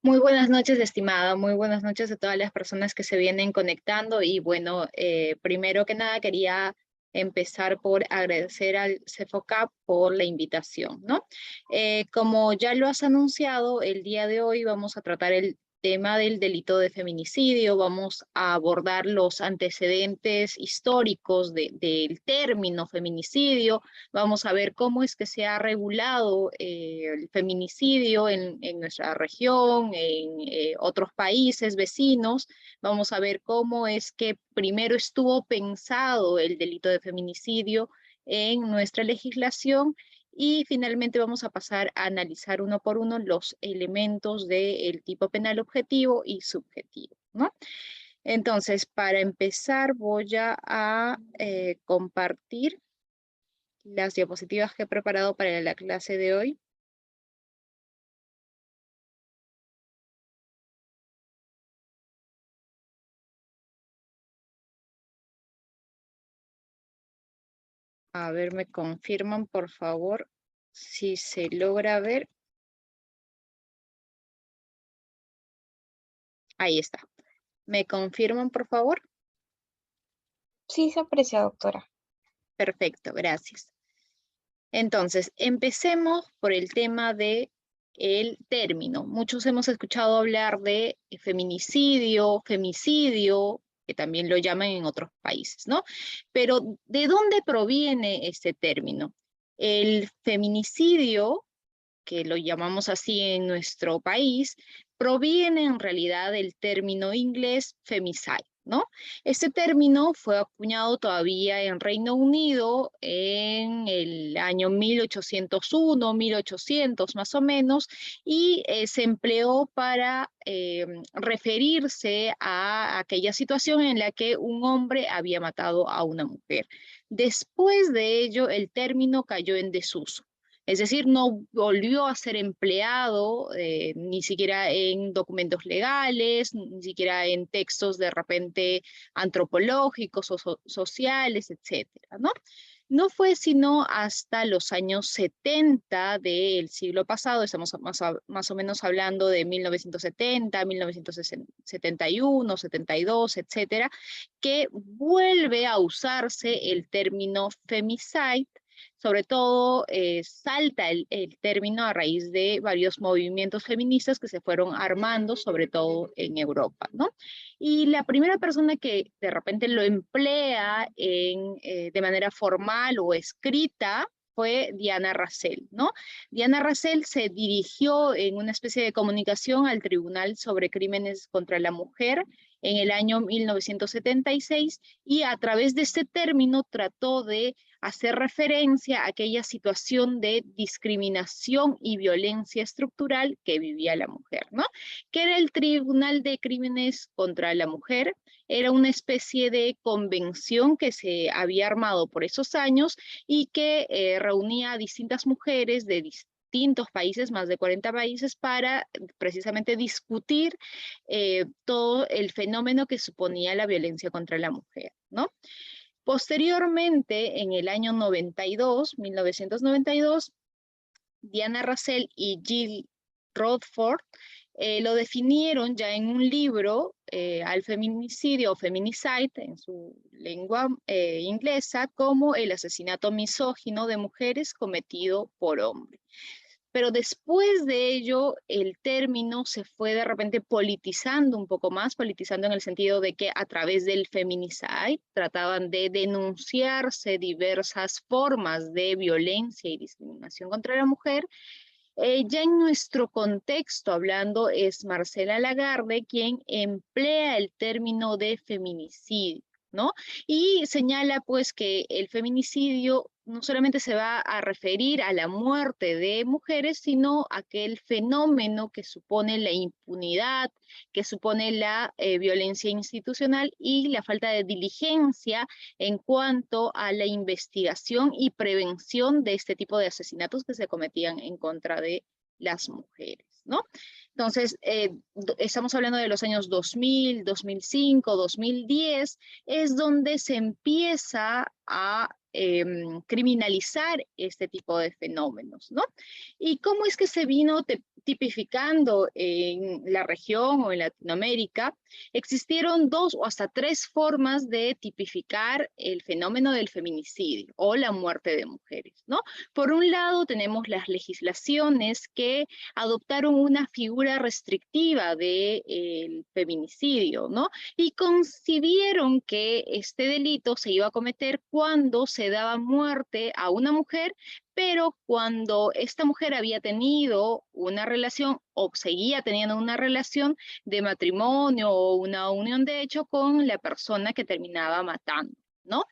Muy buenas noches, estimada. Muy buenas noches a todas las personas que se vienen conectando. Y bueno, primero que nada quería empezar por agradecer al CEFOCAP por la invitación, ¿no? Como ya lo has anunciado, el día de hoy vamos a tratar el tema del delito de feminicidio. Vamos a abordar los antecedentes históricos del término feminicidio. Vamos a ver cómo es que se ha regulado el feminicidio en nuestra región, en otros países vecinos. Vamos a ver cómo es que primero estuvo pensado el delito de feminicidio en nuestra legislación y finalmente vamos a pasar a analizar uno por uno los elementos del tipo penal objetivo y subjetivo, ¿no? Entonces, para empezar, voy a compartir las diapositivas que he preparado para la clase de hoy. A ver, me confirman, por favor, si se logra ver. Ahí está. ¿Me confirman, por favor? Sí, se aprecia, doctora. Perfecto, gracias. Entonces, empecemos por el tema de el término. Muchos hemos escuchado hablar de feminicidio, femicidio, que también lo llaman en otros países, ¿no? Pero, ¿de dónde proviene este término? El feminicidio, que lo llamamos así en nuestro país, proviene en realidad del término inglés femicide, ¿no? Este término fue acuñado todavía en Reino Unido en el año 1801, 1800 más o menos, y se empleó para referirse a aquella situación en la que un hombre había matado a una mujer. Después de ello, el término cayó en desuso. Es decir, no volvió a ser empleado ni siquiera en documentos legales, ni siquiera en textos de repente antropológicos o sociales, etcétera, ¿no? No fue sino hasta los años 70 del siglo pasado, estamos más o menos hablando de 1970, 1971, 72, etcétera, que vuelve a usarse el término femicide. Sobre todo salta el término a raíz de varios movimientos feministas que se fueron armando, sobre todo en Europa, ¿no? Y la primera persona que de repente lo emplea de manera formal o escrita fue Diana Russell, ¿no? Diana Russell se dirigió en una especie de comunicación al Tribunal sobre Crímenes contra la Mujer en el año 1976 y a través de este término trató de hacer referencia a aquella situación de discriminación y violencia estructural que vivía la mujer, ¿no? Que era el Tribunal de Crímenes contra la Mujer. Era una especie de convención que se había armado por esos años y que reunía a distintas mujeres de distintos países, más de 40 países, para precisamente discutir todo el fenómeno que suponía la violencia contra la mujer, ¿no? Posteriormente, en el año 1992, Diana Russell y Jill Rodford lo definieron ya en un libro al feminicidio o feminicide en su lengua inglesa como el asesinato misógino de mujeres cometido por hombres. Pero después de ello, el término se fue de repente politizando un poco más, politizando en el sentido de que a través del feminicide trataban de denunciarse diversas formas de violencia y discriminación contra la mujer. Ya en nuestro contexto hablando es Marcela Lagarde quien emplea el término de feminicidio, ¿no? Y señala pues que el feminicidio no solamente se va a referir a la muerte de mujeres, sino a aquel fenómeno que supone la impunidad, que supone la violencia institucional y la falta de diligencia en cuanto a la investigación y prevención de este tipo de asesinatos que se cometían en contra de las mujeres, ¿no? Entonces, estamos hablando de los años 2000, 2005, 2010, es donde se empieza a criminalizar este tipo de fenómenos, ¿no? ¿Y cómo es que se vino tipificando en la región o en Latinoamérica? Existieron 2 o hasta 3 formas de tipificar el fenómeno del feminicidio o la muerte de mujeres, ¿no? Por un lado, tenemos las legislaciones que adoptaron una figura restrictiva del feminicidio, ¿no? Y concibieron que este delito se iba a cometer cuando se daba muerte a una mujer, pero cuando esta mujer había tenido una relación o seguía teniendo una relación de matrimonio o una unión de hecho con la persona que terminaba matando, ¿no?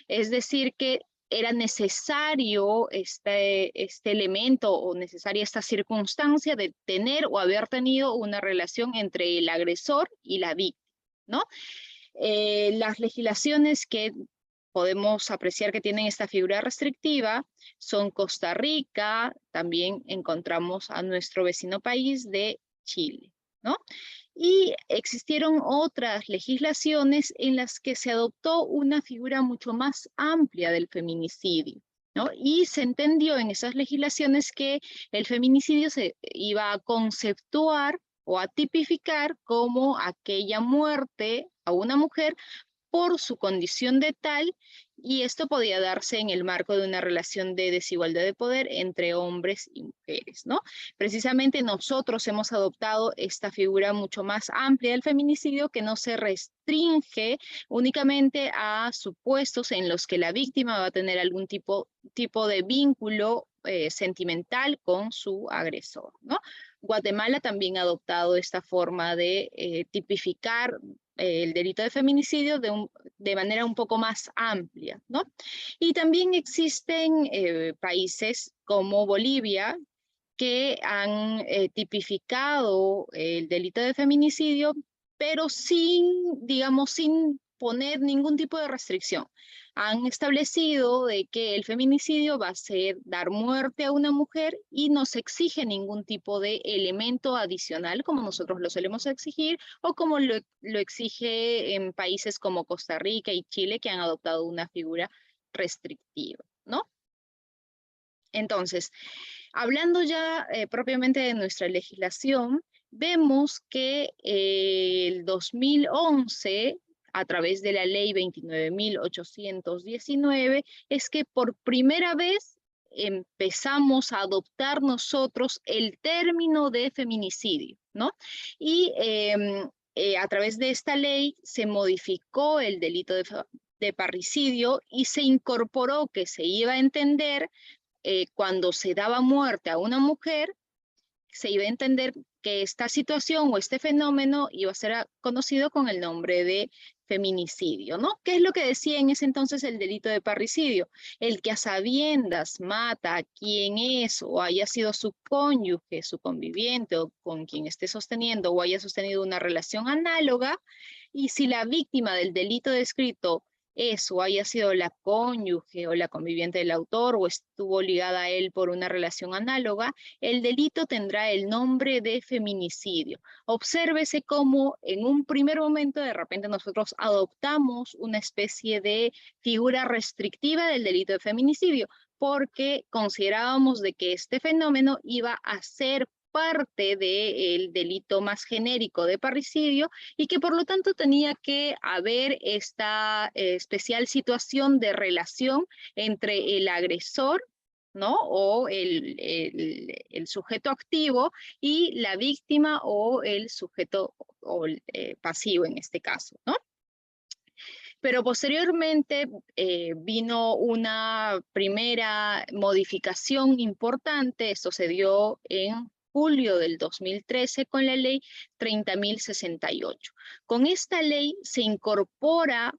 Es decir, que era necesario este elemento o necesaria esta circunstancia de tener o haber tenido una relación entre el agresor y la víctima, ¿no? Las legislaciones que podemos apreciar que tienen esta figura restrictiva son Costa Rica, también encontramos a nuestro vecino país de Chile, ¿no? Y existieron otras legislaciones en las que se adoptó una figura mucho más amplia del feminicidio, ¿no? Y se entendió en esas legislaciones que el feminicidio se iba a conceptuar o a tipificar como aquella muerte a una mujer por su condición de tal, y esto podía darse en el marco de una relación de desigualdad de poder entre hombres y mujeres, ¿no? Precisamente nosotros hemos adoptado esta figura mucho más amplia del feminicidio que no se restringe únicamente a supuestos en los que la víctima va a tener algún tipo de vínculo sentimental con su agresor, ¿no? Guatemala también ha adoptado esta forma de tipificar el delito de feminicidio de manera un poco más amplia, ¿no? Y también existen países como Bolivia que han tipificado el delito de feminicidio, pero sin, digamos, sin poner ningún tipo de restricción. Han establecido de que el feminicidio va a ser dar muerte a una mujer y no se exige ningún tipo de elemento adicional como nosotros lo solemos exigir o como lo exige en países como Costa Rica y Chile que han adoptado una figura restrictiva, ¿no? Entonces, hablando ya propiamente de nuestra legislación, vemos que el 2011, a través de la ley 29.819, es que por primera vez empezamos a adoptar nosotros el término de feminicidio, ¿no? Y a través de esta ley se modificó el delito de parricidio y se incorporó que se iba a entender cuando se daba muerte a una mujer, se iba a entender que esta situación o este fenómeno iba a ser conocido con el nombre de feminicidio, ¿no? ¿Qué es lo que decía en ese entonces el delito de parricidio? El que a sabiendas mata a quien es o haya sido su cónyuge, su conviviente o con quien esté sosteniendo o haya sostenido una relación análoga, y si la víctima del delito descrito es o haya sido la cónyuge o la conviviente del autor o estuvo ligada a él por una relación análoga, el delito tendrá el nombre de feminicidio. Obsérvese cómo en un primer momento de repente nosotros adoptamos una especie de figura restrictiva del delito de feminicidio porque considerábamos de que este fenómeno iba a ser parte del delito más genérico de parricidio y que por lo tanto tenía que haber esta especial situación de relación entre el agresor, ¿no? O el sujeto activo y la víctima o el sujeto o pasivo en este caso, ¿no? Pero posteriormente vino una primera modificación importante, esto se dio en julio del 2013 con la ley 30.068. Con esta ley se incorpora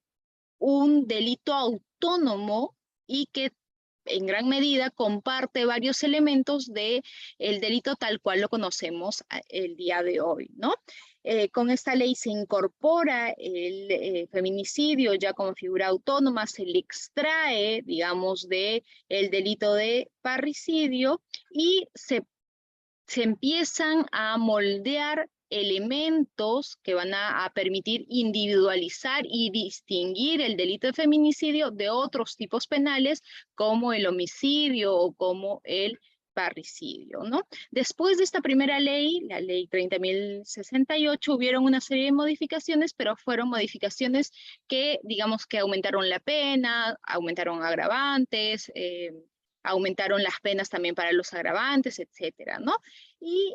un delito autónomo y que en gran medida comparte varios elementos del delito tal cual lo conocemos el día de hoy, ¿no? Con esta ley se incorpora el feminicidio ya como figura autónoma, se le extrae, digamos, del delito de parricidio y se empiezan a moldear elementos que van a permitir individualizar y distinguir el delito de feminicidio de otros tipos penales como el homicidio o como el parricidio, ¿no? Después de esta primera ley, la ley 30.068, hubieron una serie de modificaciones, pero fueron modificaciones que, digamos, que aumentaron la pena, aumentaron agravantes, aumentaron las penas también para los agravantes, etcétera, ¿no? Y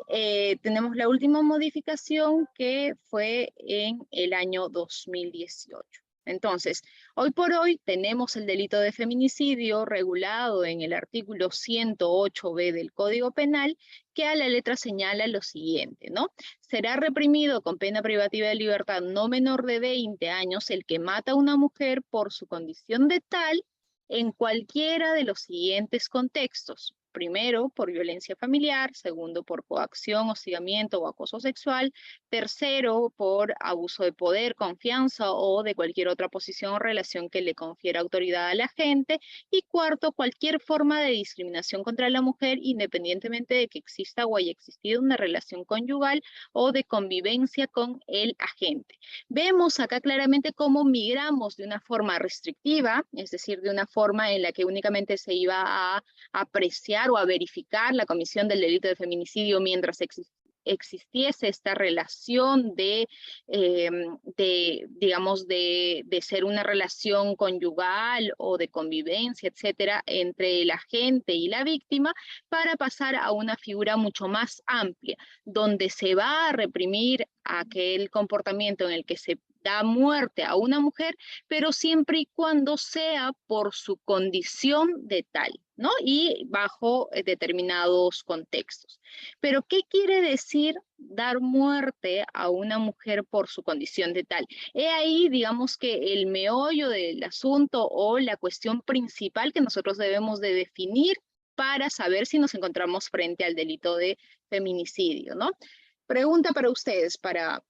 tenemos la última modificación que fue en el año 2018. Entonces, hoy por hoy tenemos el delito de feminicidio regulado en el artículo 108b del Código Penal, que a la letra señala lo siguiente, ¿no? Será reprimido con pena privativa de libertad no menor de 20 años el que mata a una mujer por su condición de tal en cualquiera de los siguientes contextos. Primero, por violencia familiar. Segundo, por coacción, hostigamiento o acoso sexual. Tercero, por abuso de poder, confianza o de cualquier otra posición o relación que le confiera autoridad a la gente. Y cuarto, cualquier forma de discriminación contra la mujer, independientemente de que exista o haya existido una relación conyugal o de convivencia con el agente. Vemos acá claramente cómo migramos de una forma restrictiva, es decir, de una forma en la que únicamente se iba a apreciar o a verificar la comisión del delito de feminicidio mientras existiese esta relación digamos, de ser una relación conyugal o de convivencia, etcétera, entre el agente y la víctima, para pasar a una figura mucho más amplia, donde se va a reprimir aquel comportamiento en el que se da muerte a una mujer, pero siempre y cuando sea por su condición de tal, ¿no? Y bajo determinados contextos. Pero, ¿qué quiere decir dar muerte a una mujer por su condición de tal? He ahí, digamos, que el meollo del asunto o la cuestión principal que nosotros debemos de definir para saber si nos encontramos frente al delito de feminicidio, ¿no? Pregunta para ustedes, para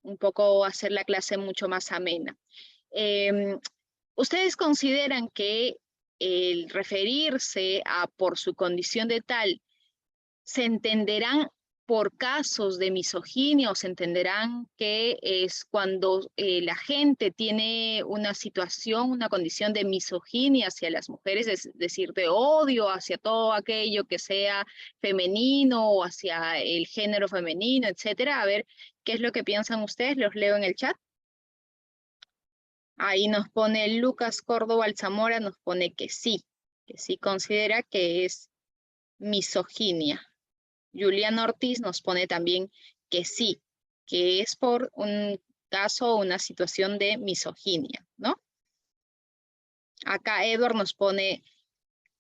un poco hacer la clase mucho más amena. ¿Ustedes consideran que el referirse a por su condición de tal se entenderán por casos de misoginia o se entenderán que es cuando la gente tiene una situación, una condición de misoginia hacia las mujeres, es decir, de odio hacia todo aquello que sea femenino o hacia el género femenino, etcétera? A ver, ¿qué es lo que piensan ustedes? Los leo en el chat. Ahí nos pone Lucas Córdoba Alzamora, nos pone que sí considera que es misoginia. Juliana Ortiz nos pone también que sí, que es por un caso o una situación de misoginia, ¿no? Acá Edward nos pone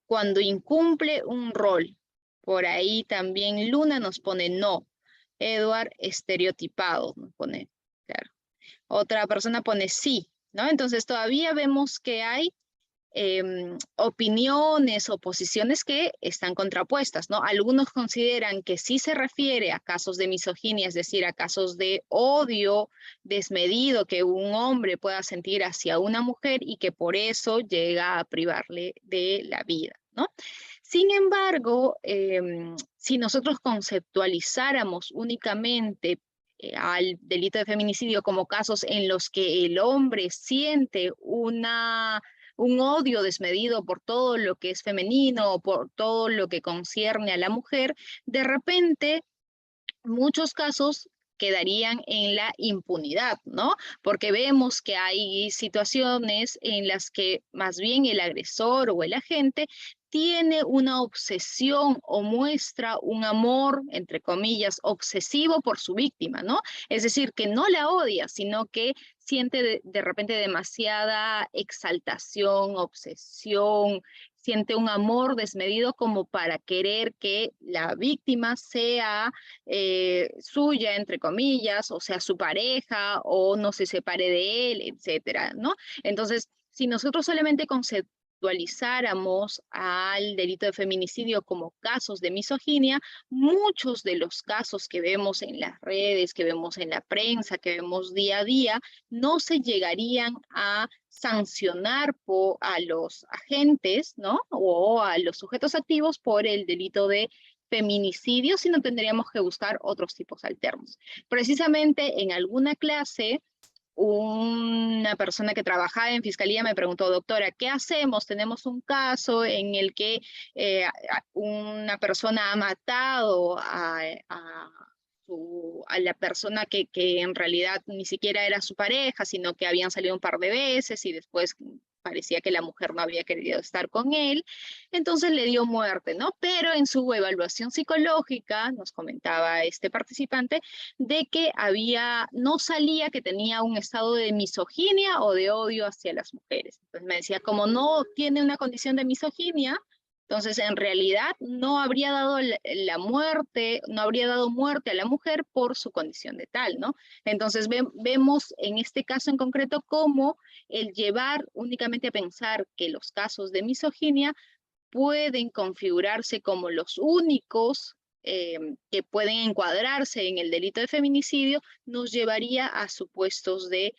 cuando incumple un rol. Por ahí también Luna nos pone no. Edward estereotipado nos pone, claro. Otra persona pone sí, ¿no? Entonces todavía vemos que hay opiniones o posiciones que están contrapuestas, ¿no? Algunos consideran que sí se refiere a casos de misoginia, es decir, a casos de odio desmedido que un hombre pueda sentir hacia una mujer y que por eso llega a privarle de la vida, ¿no? Sin embargo, si nosotros conceptualizáramos únicamente al delito de feminicidio como casos en los que el hombre siente un odio desmedido por todo lo que es femenino o por todo lo que concierne a la mujer, de repente muchos casos quedarían en la impunidad, ¿no? Porque vemos que hay situaciones en las que más bien el agresor o el agente tiene una obsesión o muestra un amor, entre comillas, obsesivo por su víctima, ¿no? Es decir, que no la odia, sino que siente de repente demasiada exaltación, obsesión, siente un amor desmedido como para querer que la víctima sea suya, entre comillas, o sea, su pareja, o no se separe de él, etcétera, ¿no? Entonces, si nosotros solamente conceptualizáramos al delito de feminicidio como casos de misoginia, muchos de los casos que vemos en las redes, que vemos en la prensa, que vemos día a día, no se llegarían a sancionar a los agentes, ¿no? O a los sujetos activos por el delito de feminicidio, sino tendríamos que buscar otros tipos alternos. Precisamente en alguna clase, una persona que trabajaba en fiscalía me preguntó, doctora, ¿qué hacemos? Tenemos un caso en el que una persona ha matado a la persona que en realidad ni siquiera era su pareja, sino que habían salido un par de veces y después parecía que la mujer no había querido estar con él, entonces le dio muerte, ¿no? Pero en su evaluación psicológica, nos comentaba este participante, de que no salía que tenía un estado de misoginia o de odio hacia las mujeres. Entonces me decía, como no tiene una condición de misoginia, entonces en realidad no habría dado la muerte, no habría dado muerte a la mujer por su condición de tal, ¿no? Entonces vemos en este caso en concreto cómo el llevar únicamente a pensar que los casos de misoginia pueden configurarse como los únicos que pueden encuadrarse en el delito de feminicidio, nos llevaría a supuestos de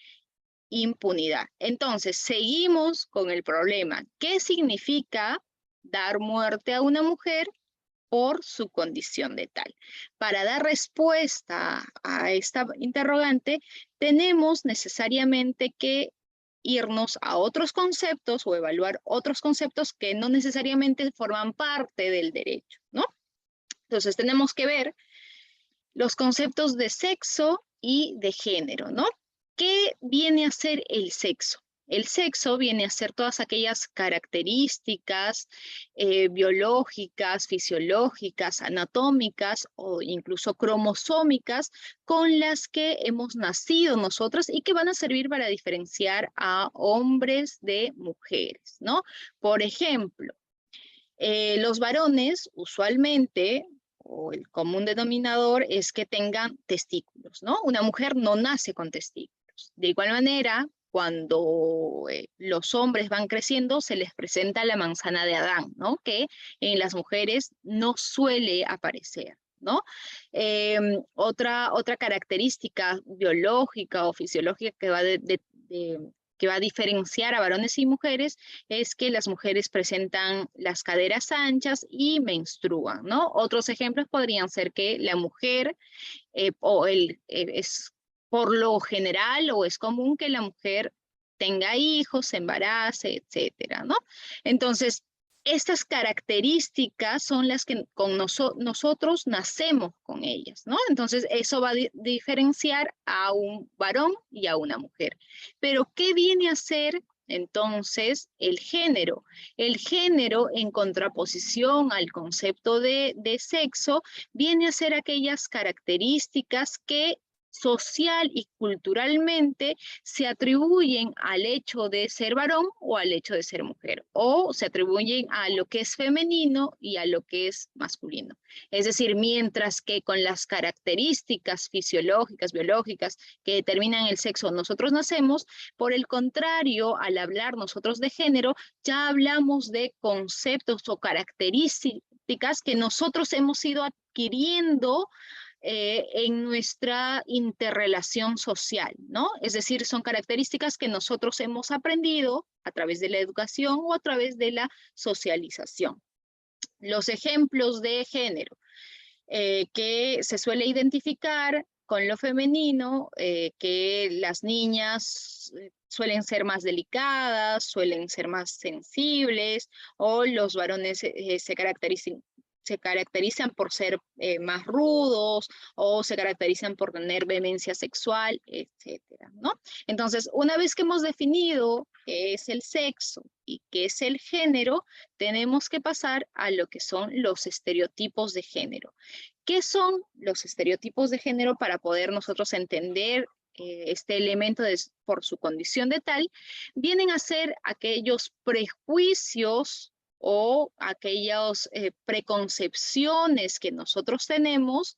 impunidad. Entonces, seguimos con el problema. ¿Qué significa dar muerte a una mujer por su condición de tal? Para dar respuesta a esta interrogante, tenemos necesariamente que irnos a otros conceptos o evaluar otros conceptos que no necesariamente forman parte del derecho, ¿no? Entonces tenemos que ver los conceptos de sexo y de género, ¿no? ¿Qué viene a ser el sexo? El sexo viene a ser todas aquellas características biológicas, fisiológicas, anatómicas o incluso cromosómicas con las que hemos nacido nosotros y que van a servir para diferenciar a hombres de mujeres, ¿no? Por ejemplo, los varones usualmente, o el común denominador, es que tengan testículos, ¿no? Una mujer no nace con testículos. De igual manera, cuando los hombres van creciendo, se les presenta la manzana de Adán, ¿no? Que en las mujeres no suele aparecer, ¿no? Otra característica biológica o fisiológica que va que va a diferenciar a varones y mujeres es que las mujeres presentan las caderas anchas y menstruan, ¿no? Otros ejemplos podrían ser que la mujer es por lo general o es común que la mujer tenga hijos, se embarace, etcétera, ¿no? Entonces, estas características son las que con nosotros nacemos con ellas, ¿no? Entonces, eso va a diferenciar a un varón y a una mujer. Pero, ¿qué viene a ser entonces el género? El género, en contraposición al concepto de sexo, viene a ser aquellas características que social y culturalmente se atribuyen al hecho de ser varón o al hecho de ser mujer, o se atribuyen a lo que es femenino y a lo que es masculino. Es decir, mientras que con las características fisiológicas, biológicas que determinan el sexo nosotros nacemos, por el contrario, al hablar nosotros de género, ya hablamos de conceptos o características que nosotros hemos ido adquiriendo en nuestra interrelación social, ¿no? Es decir, son características que nosotros hemos aprendido a través de la educación o a través de la socialización. Los ejemplos de género que se suele identificar con lo femenino, que las niñas suelen ser más delicadas, suelen ser más sensibles, o los varones se caracterizan por ser más rudos o se caracterizan por tener vehemencia sexual, etcétera, ¿no? Entonces, una vez que hemos definido qué es el sexo y qué es el género, tenemos que pasar a lo que son los estereotipos de género. ¿Qué son los estereotipos de género para poder nosotros entender este elemento por su condición de tal? Vienen a ser aquellos prejuicios o aquellas preconcepciones que nosotros tenemos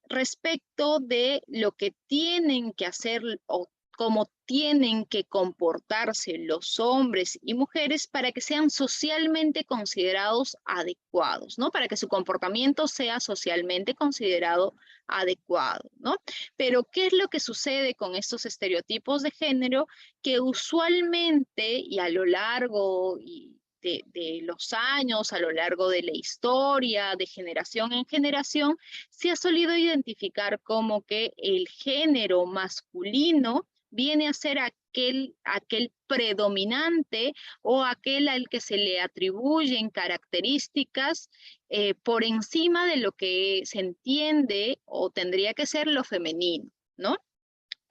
respecto de lo que tienen que hacer o cómo tienen que comportarse los hombres y mujeres para que sean socialmente considerados adecuados, ¿no? Para que su comportamiento sea socialmente considerado adecuado, ¿no? Pero, ¿qué es lo que sucede con estos estereotipos de género? Que usualmente y a lo largo de los años, a lo largo de la historia, de generación en generación, se ha solido identificar como que el género masculino viene a ser aquel predominante o aquel al que se le atribuyen características por encima de lo que se entiende o tendría que ser lo femenino, ¿no?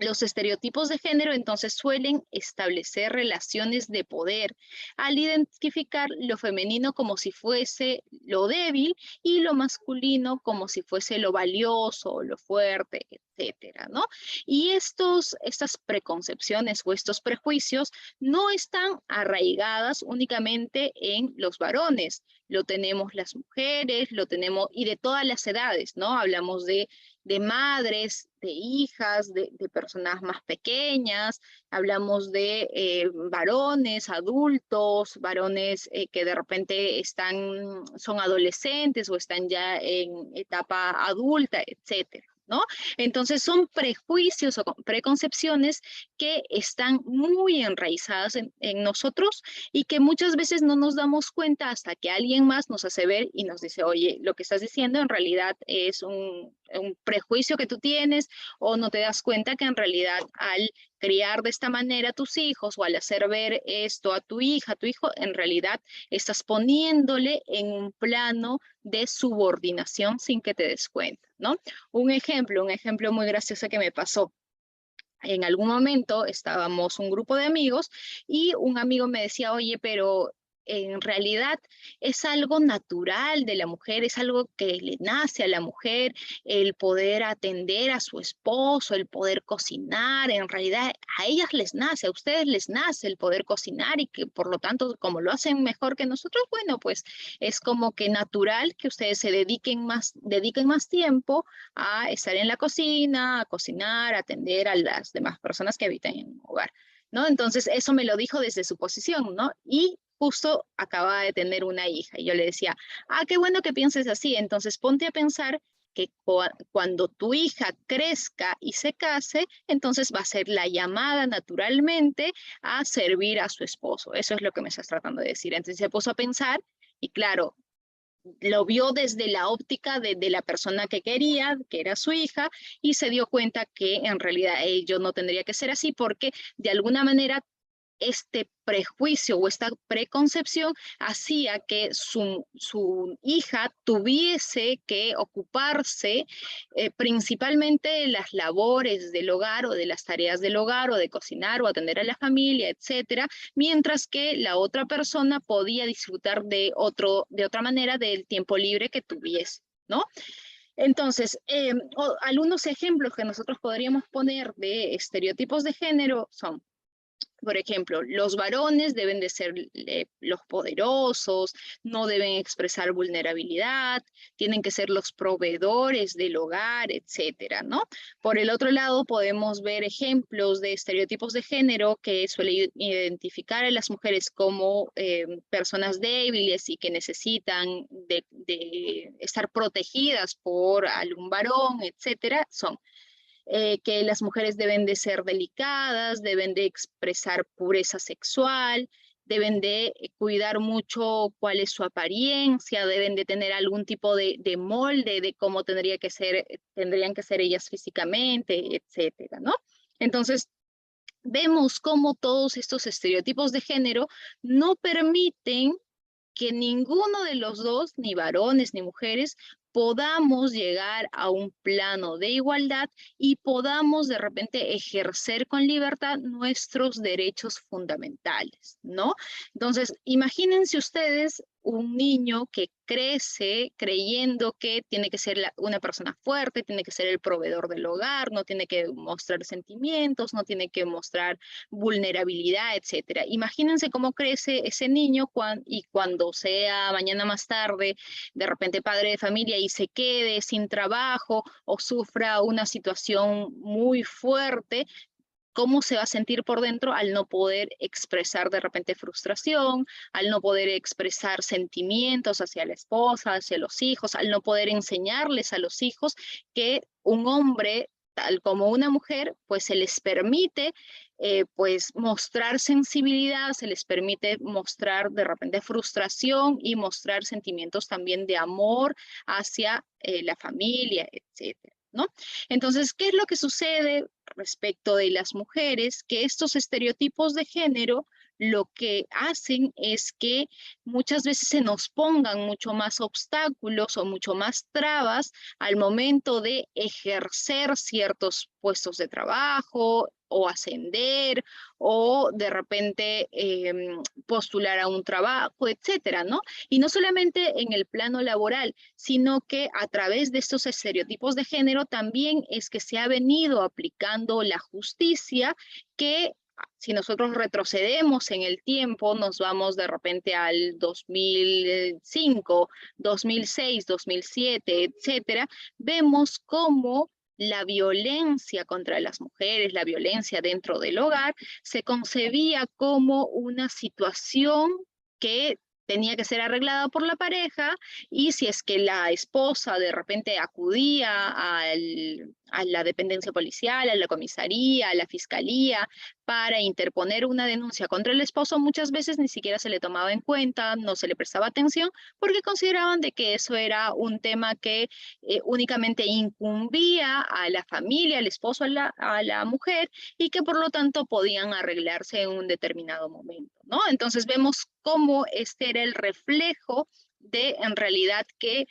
Los estereotipos de género entonces suelen establecer relaciones de poder al identificar lo femenino como si fuese lo débil y lo masculino como si fuese lo valioso, lo fuerte, etcétera, ¿no? Y estas preconcepciones o estos prejuicios no están arraigadas únicamente en los varones, lo tenemos las mujeres, lo tenemos y de todas las edades, ¿no? Hablamos de madres, de hijas, de personas más pequeñas, hablamos de varones, adultos, varones que de repente son adolescentes o están ya en etapa adulta, etcétera, ¿no? Entonces son prejuicios o preconcepciones que están muy enraizadas en nosotros y que muchas veces no nos damos cuenta hasta que alguien más nos hace ver y nos dice, oye, lo que estás diciendo en realidad es un prejuicio que tú tienes o no te das cuenta que en realidad al criar de esta manera a tus hijos o al hacer ver esto a tu hija, a tu hijo, en realidad estás poniéndole en un plano de subordinación sin que te des cuenta, ¿no? Un ejemplo muy gracioso que me pasó. En algún momento estábamos un grupo de amigos y un amigo me decía, oye, pero en realidad es algo natural de la mujer, es algo que le nace a la mujer, el poder atender a su esposo, el poder cocinar, en realidad a ellas les nace, a ustedes les nace el poder cocinar y que por lo tanto como lo hacen mejor que nosotros, bueno, pues es como que natural que ustedes se dediquen más tiempo a estar en la cocina, a cocinar, a atender a las demás personas que habitan en un hogar, ¿no? Entonces, eso me lo dijo desde su posición, ¿no? Y justo acababa de tener una hija y yo le decía, qué bueno que pienses así, entonces ponte a pensar que cuando tu hija crezca y se case, entonces va a ser la llamada naturalmente a servir a su esposo. Eso es lo que me estás tratando de decir. Entonces se puso a pensar y claro, lo vio desde la óptica de la persona que quería, que era su hija, y se dio cuenta que en realidad ello no tendría que ser así porque de alguna manera este prejuicio o esta preconcepción hacía que su hija tuviese que ocuparse principalmente de las labores del hogar o de las tareas del hogar o de cocinar o atender a la familia, etcétera, mientras que la otra persona podía disfrutar de otra manera del tiempo libre que tuviese, ¿no? Entonces, algunos ejemplos que nosotros podríamos poner de estereotipos de género son, por ejemplo, los varones deben de ser los poderosos, no deben expresar vulnerabilidad, tienen que ser los proveedores del hogar, etcétera, ¿no? Por el otro lado, podemos ver ejemplos de estereotipos de género que suelen identificar a las mujeres como personas débiles y que necesitan de estar protegidas por algún varón, etcétera, son que las mujeres deben de ser delicadas, deben de expresar pureza sexual, deben de cuidar mucho cuál es su apariencia, deben de tener algún tipo de molde de cómo tendrían que ser ellas físicamente, etcétera, ¿no? Entonces, vemos cómo todos estos estereotipos de género no permiten que ninguno de los dos, ni varones ni mujeres, podamos llegar a un plano de igualdad y podamos de repente ejercer con libertad nuestros derechos fundamentales, ¿no? Entonces, imagínense ustedes un niño que crece creyendo que tiene que ser una persona fuerte, tiene que ser el proveedor del hogar, no tiene que mostrar sentimientos, no tiene que mostrar vulnerabilidad, etcétera. Imagínense cómo crece ese niño y cuando sea mañana más tarde, de repente padre de familia y se quede sin trabajo o sufra una situación muy fuerte, cómo se va a sentir por dentro al no poder expresar de repente frustración, al no poder expresar sentimientos hacia la esposa, hacia los hijos, al no poder enseñarles a los hijos que un hombre tal como una mujer, pues se les permite pues mostrar sensibilidad, se les permite mostrar de repente frustración y mostrar sentimientos también de amor hacia la familia, etcétera, ¿no? Entonces, ¿qué es lo que sucede respecto de las mujeres? Que estos estereotipos de género lo que hacen es que muchas veces se nos pongan mucho más obstáculos o mucho más trabas al momento de ejercer ciertos puestos de trabajo o ascender o de repente postular a un trabajo, etcétera, ¿no? Y no solamente en el plano laboral, sino que a través de estos estereotipos de género también es que se ha venido aplicando la justicia que si nosotros retrocedemos en el tiempo, nos vamos de repente al 2005, 2006, 2007, etcétera, vemos cómo la violencia contra las mujeres, la violencia dentro del hogar, se concebía como una situación que tenía que ser arreglada por la pareja y si es que la esposa de repente acudía a la dependencia policial, a la comisaría, a la fiscalía, para interponer una denuncia contra el esposo, muchas veces ni siquiera se le tomaba en cuenta, no se le prestaba atención, porque consideraban de que eso era un tema que únicamente incumbía a la familia, al esposo, a la mujer, y que por lo tanto podían arreglarse en un determinado momento, ¿no? Entonces vemos cómo este era el reflejo de, en realidad, que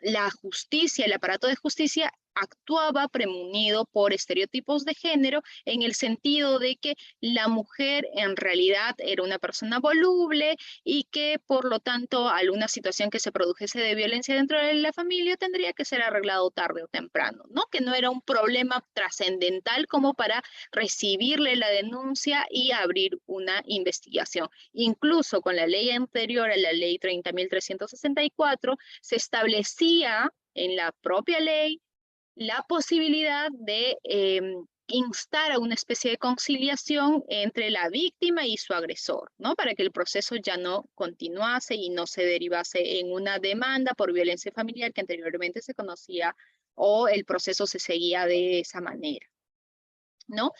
la justicia, el aparato de justicia actuaba premunido por estereotipos de género en el sentido de que la mujer en realidad era una persona voluble y que por lo tanto alguna situación que se produjese de violencia dentro de la familia tendría que ser arreglado tarde o temprano, ¿no? Que no era un problema trascendental como para recibirle la denuncia y abrir una investigación. Incluso con la ley anterior a la ley 30.364 se establecía en la propia ley la posibilidad de instar a una especie de conciliación entre la víctima y su agresor, ¿no? Para que el proceso ya no continuase y no se derivase en una demanda por violencia familiar que anteriormente se conocía o el proceso se seguía de esa manera, ¿no?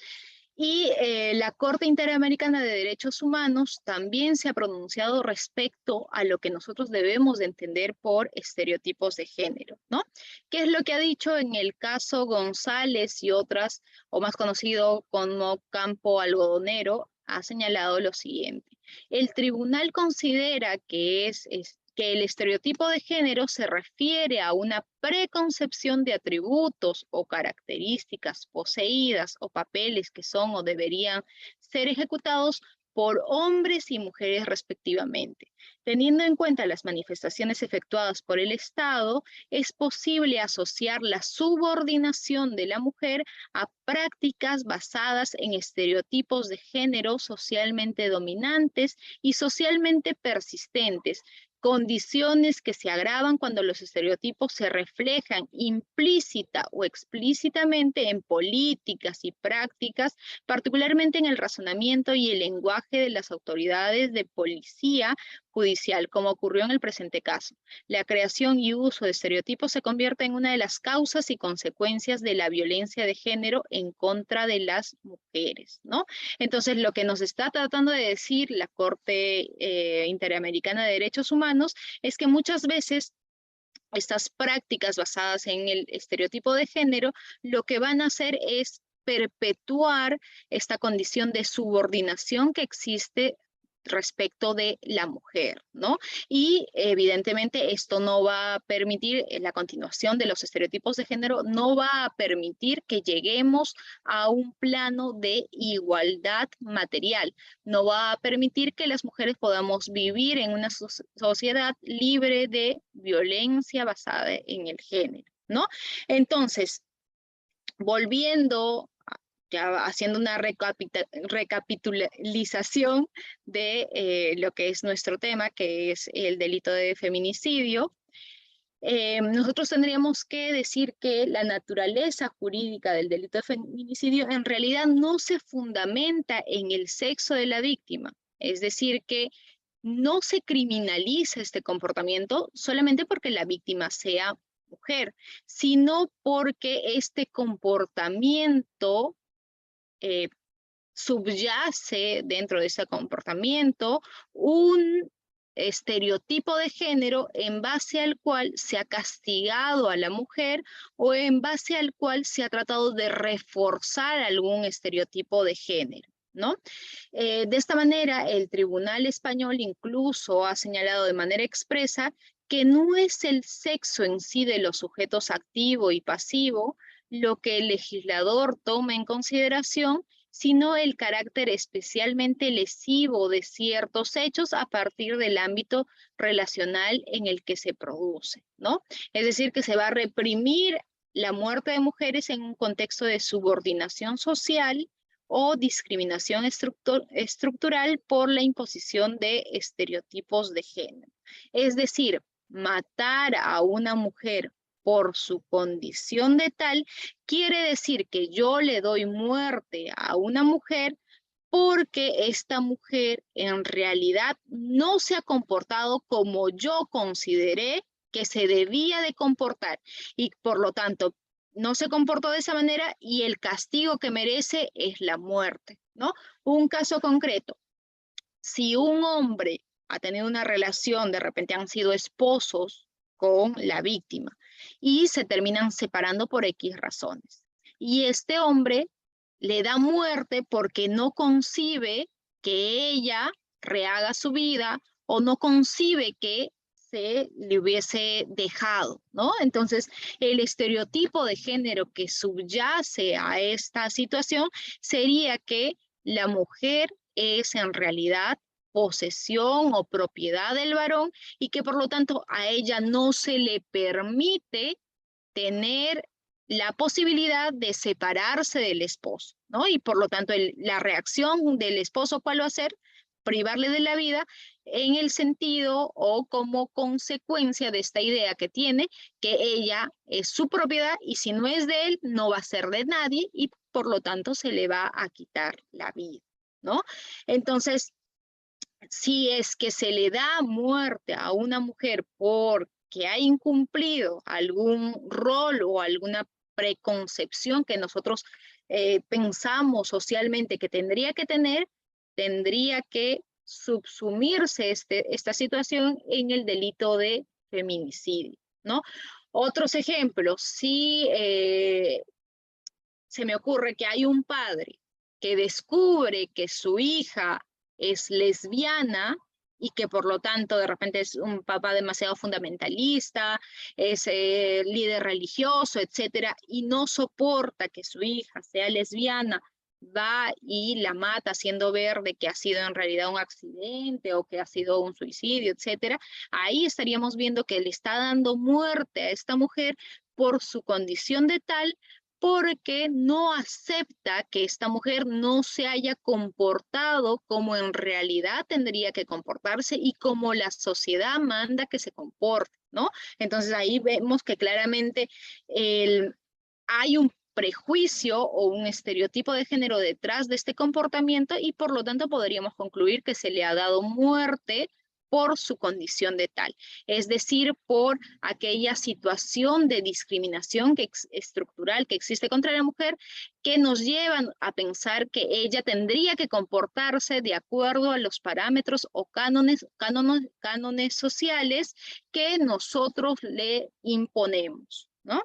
Y la Corte Interamericana de Derechos Humanos también se ha pronunciado respecto a lo que nosotros debemos de entender por estereotipos de género, ¿no? ¿Qué es lo que ha dicho en el caso González y otras, o más conocido como campo algodonero? Ha señalado lo siguiente. El tribunal considera que que el estereotipo de género se refiere a una preconcepción de atributos o características poseídas o papeles que son o deberían ser ejecutados por hombres y mujeres respectivamente. Teniendo en cuenta las manifestaciones efectuadas por el Estado, es posible asociar la subordinación de la mujer a prácticas basadas en estereotipos de género socialmente dominantes y socialmente persistentes, condiciones que se agravan cuando los estereotipos se reflejan implícita o explícitamente en políticas y prácticas, particularmente en el razonamiento y el lenguaje de las autoridades de policía judicial, como ocurrió en el presente caso. La creación y uso de estereotipos se convierte en una de las causas y consecuencias de la violencia de género en contra de las mujeres, ¿no? Entonces, lo que nos está tratando de decir la Corte Interamericana de Derechos Humanos es que muchas veces estas prácticas basadas en el estereotipo de género lo que van a hacer es perpetuar esta condición de subordinación que existe respecto de la mujer, ¿no? Y evidentemente esto no va a permitir la continuación de los estereotipos de género, no va a permitir que lleguemos a un plano de igualdad material, no va a permitir que las mujeres podamos vivir en una sociedad libre de violencia basada en el género, ¿no? Entonces, volviendo ya haciendo una recapitulación de lo que es nuestro tema, que es el delito de feminicidio, nosotros tendríamos que decir que la naturaleza jurídica del delito de feminicidio en realidad no se fundamenta en el sexo de la víctima, es decir, que no se criminaliza este comportamiento solamente porque la víctima sea mujer, sino porque este comportamiento subyace dentro de ese comportamiento un estereotipo de género en base al cual se ha castigado a la mujer o en base al cual se ha tratado de reforzar algún estereotipo de género, ¿no? De esta manera, el Tribunal Español incluso ha señalado de manera expresa que no es el sexo en sí de los sujetos activo y pasivo lo que el legislador toma en consideración, sino el carácter especialmente lesivo de ciertos hechos a partir del ámbito relacional en el que se produce, ¿no? Es decir, que se va a reprimir la muerte de mujeres en un contexto de subordinación social o discriminación estructural por la imposición de estereotipos de género. Es decir, matar a una mujer por su condición de tal, quiere decir que yo le doy muerte a una mujer porque esta mujer en realidad no se ha comportado como yo consideré que se debía de comportar y por lo tanto no se comportó de esa manera y el castigo que merece es la muerte, ¿no? Un caso concreto, si un hombre ha tenido una relación, de repente han sido esposos con la víctima y se terminan separando por X razones. Y este hombre le da muerte porque no concibe que ella rehaga su vida o no concibe que se le hubiese dejado, ¿no? Entonces, el estereotipo de género que subyace a esta situación sería que la mujer es en realidad posesión o propiedad del varón y que por lo tanto a ella no se le permite tener la posibilidad de separarse del esposo, ¿no? Y por lo tanto la reacción del esposo, ¿cuál va a ser? Privarle de la vida en el sentido o como consecuencia de esta idea que tiene, que ella es su propiedad y si no es de él, no va a ser de nadie y por lo tanto se le va a quitar la vida, ¿no? Entonces, si es que se le da muerte a una mujer porque ha incumplido algún rol o alguna preconcepción que nosotros pensamos socialmente que tendría que tener, tendría que subsumirse esta situación en el delito de feminicidio, ¿no? Otros ejemplos, si se me ocurre que hay un padre que descubre que su hija es lesbiana y que por lo tanto de repente es un papá demasiado fundamentalista, es líder religioso, etcétera, y no soporta que su hija sea lesbiana, va y la mata haciendo ver de que ha sido en realidad un accidente o que ha sido un suicidio, etcétera, ahí estaríamos viendo que le está dando muerte a esta mujer por su condición de tal, porque no acepta que esta mujer no se haya comportado como en realidad tendría que comportarse y como la sociedad manda que se comporte, ¿no? Entonces ahí vemos que claramente hay un prejuicio o un estereotipo de género detrás de este comportamiento y por lo tanto podríamos concluir que se le ha dado muerte por su condición de tal, es decir, por aquella situación de discriminación estructural que existe contra la mujer que nos llevan a pensar que ella tendría que comportarse de acuerdo a los parámetros o cánones sociales que nosotros le imponemos, ¿no?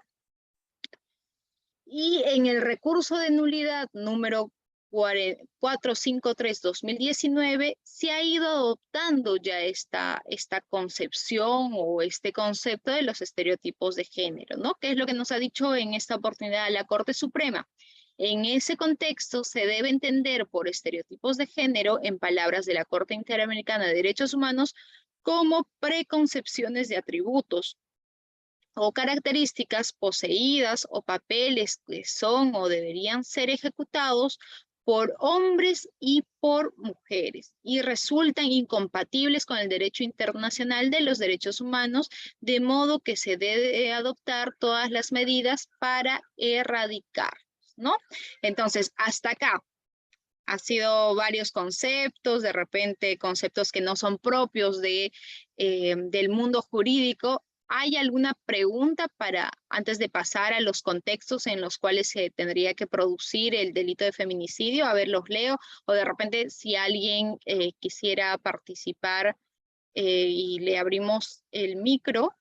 Y en el recurso de nulidad número 453-2019 se ha ido adoptando ya esta concepción o este concepto de los estereotipos de género, ¿no? ¿Qué es lo que nos ha dicho en esta oportunidad la Corte Suprema? En ese contexto se debe entender por estereotipos de género, en palabras de la Corte Interamericana de Derechos Humanos, como preconcepciones de atributos o características poseídas o papeles que son o deberían ser ejecutados por hombres y por mujeres y resultan incompatibles con el derecho internacional de los derechos humanos, de modo que se debe adoptar todas las medidas para erradicarlos, ¿no? Entonces, hasta acá ha sido varios conceptos, de repente conceptos que no son propios del mundo jurídico. ¿Hay alguna pregunta antes de pasar a los contextos en los cuales se tendría que producir el delito de feminicidio? A ver, los leo, o de repente si alguien quisiera participar y le abrimos el micro.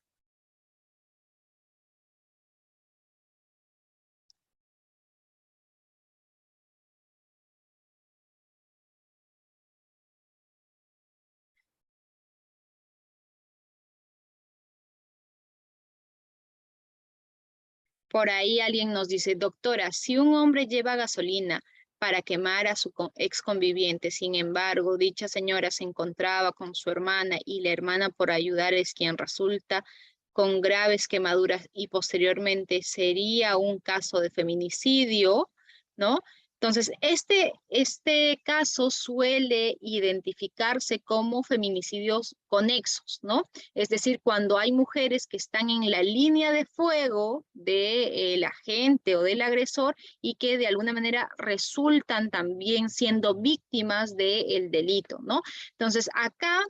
Por ahí alguien nos dice, doctora, si un hombre lleva gasolina para quemar a su ex conviviente, sin embargo, dicha señora se encontraba con su hermana y la hermana por ayudar es quien resulta con graves quemaduras y posteriormente sería un caso de feminicidio, ¿no? Entonces, este caso suele identificarse como feminicidios conexos, ¿no? Es decir, cuando hay mujeres que están en la línea de fuego del agente o del agresor y que de alguna manera resultan también siendo víctimas del delito, ¿no? Entonces, acá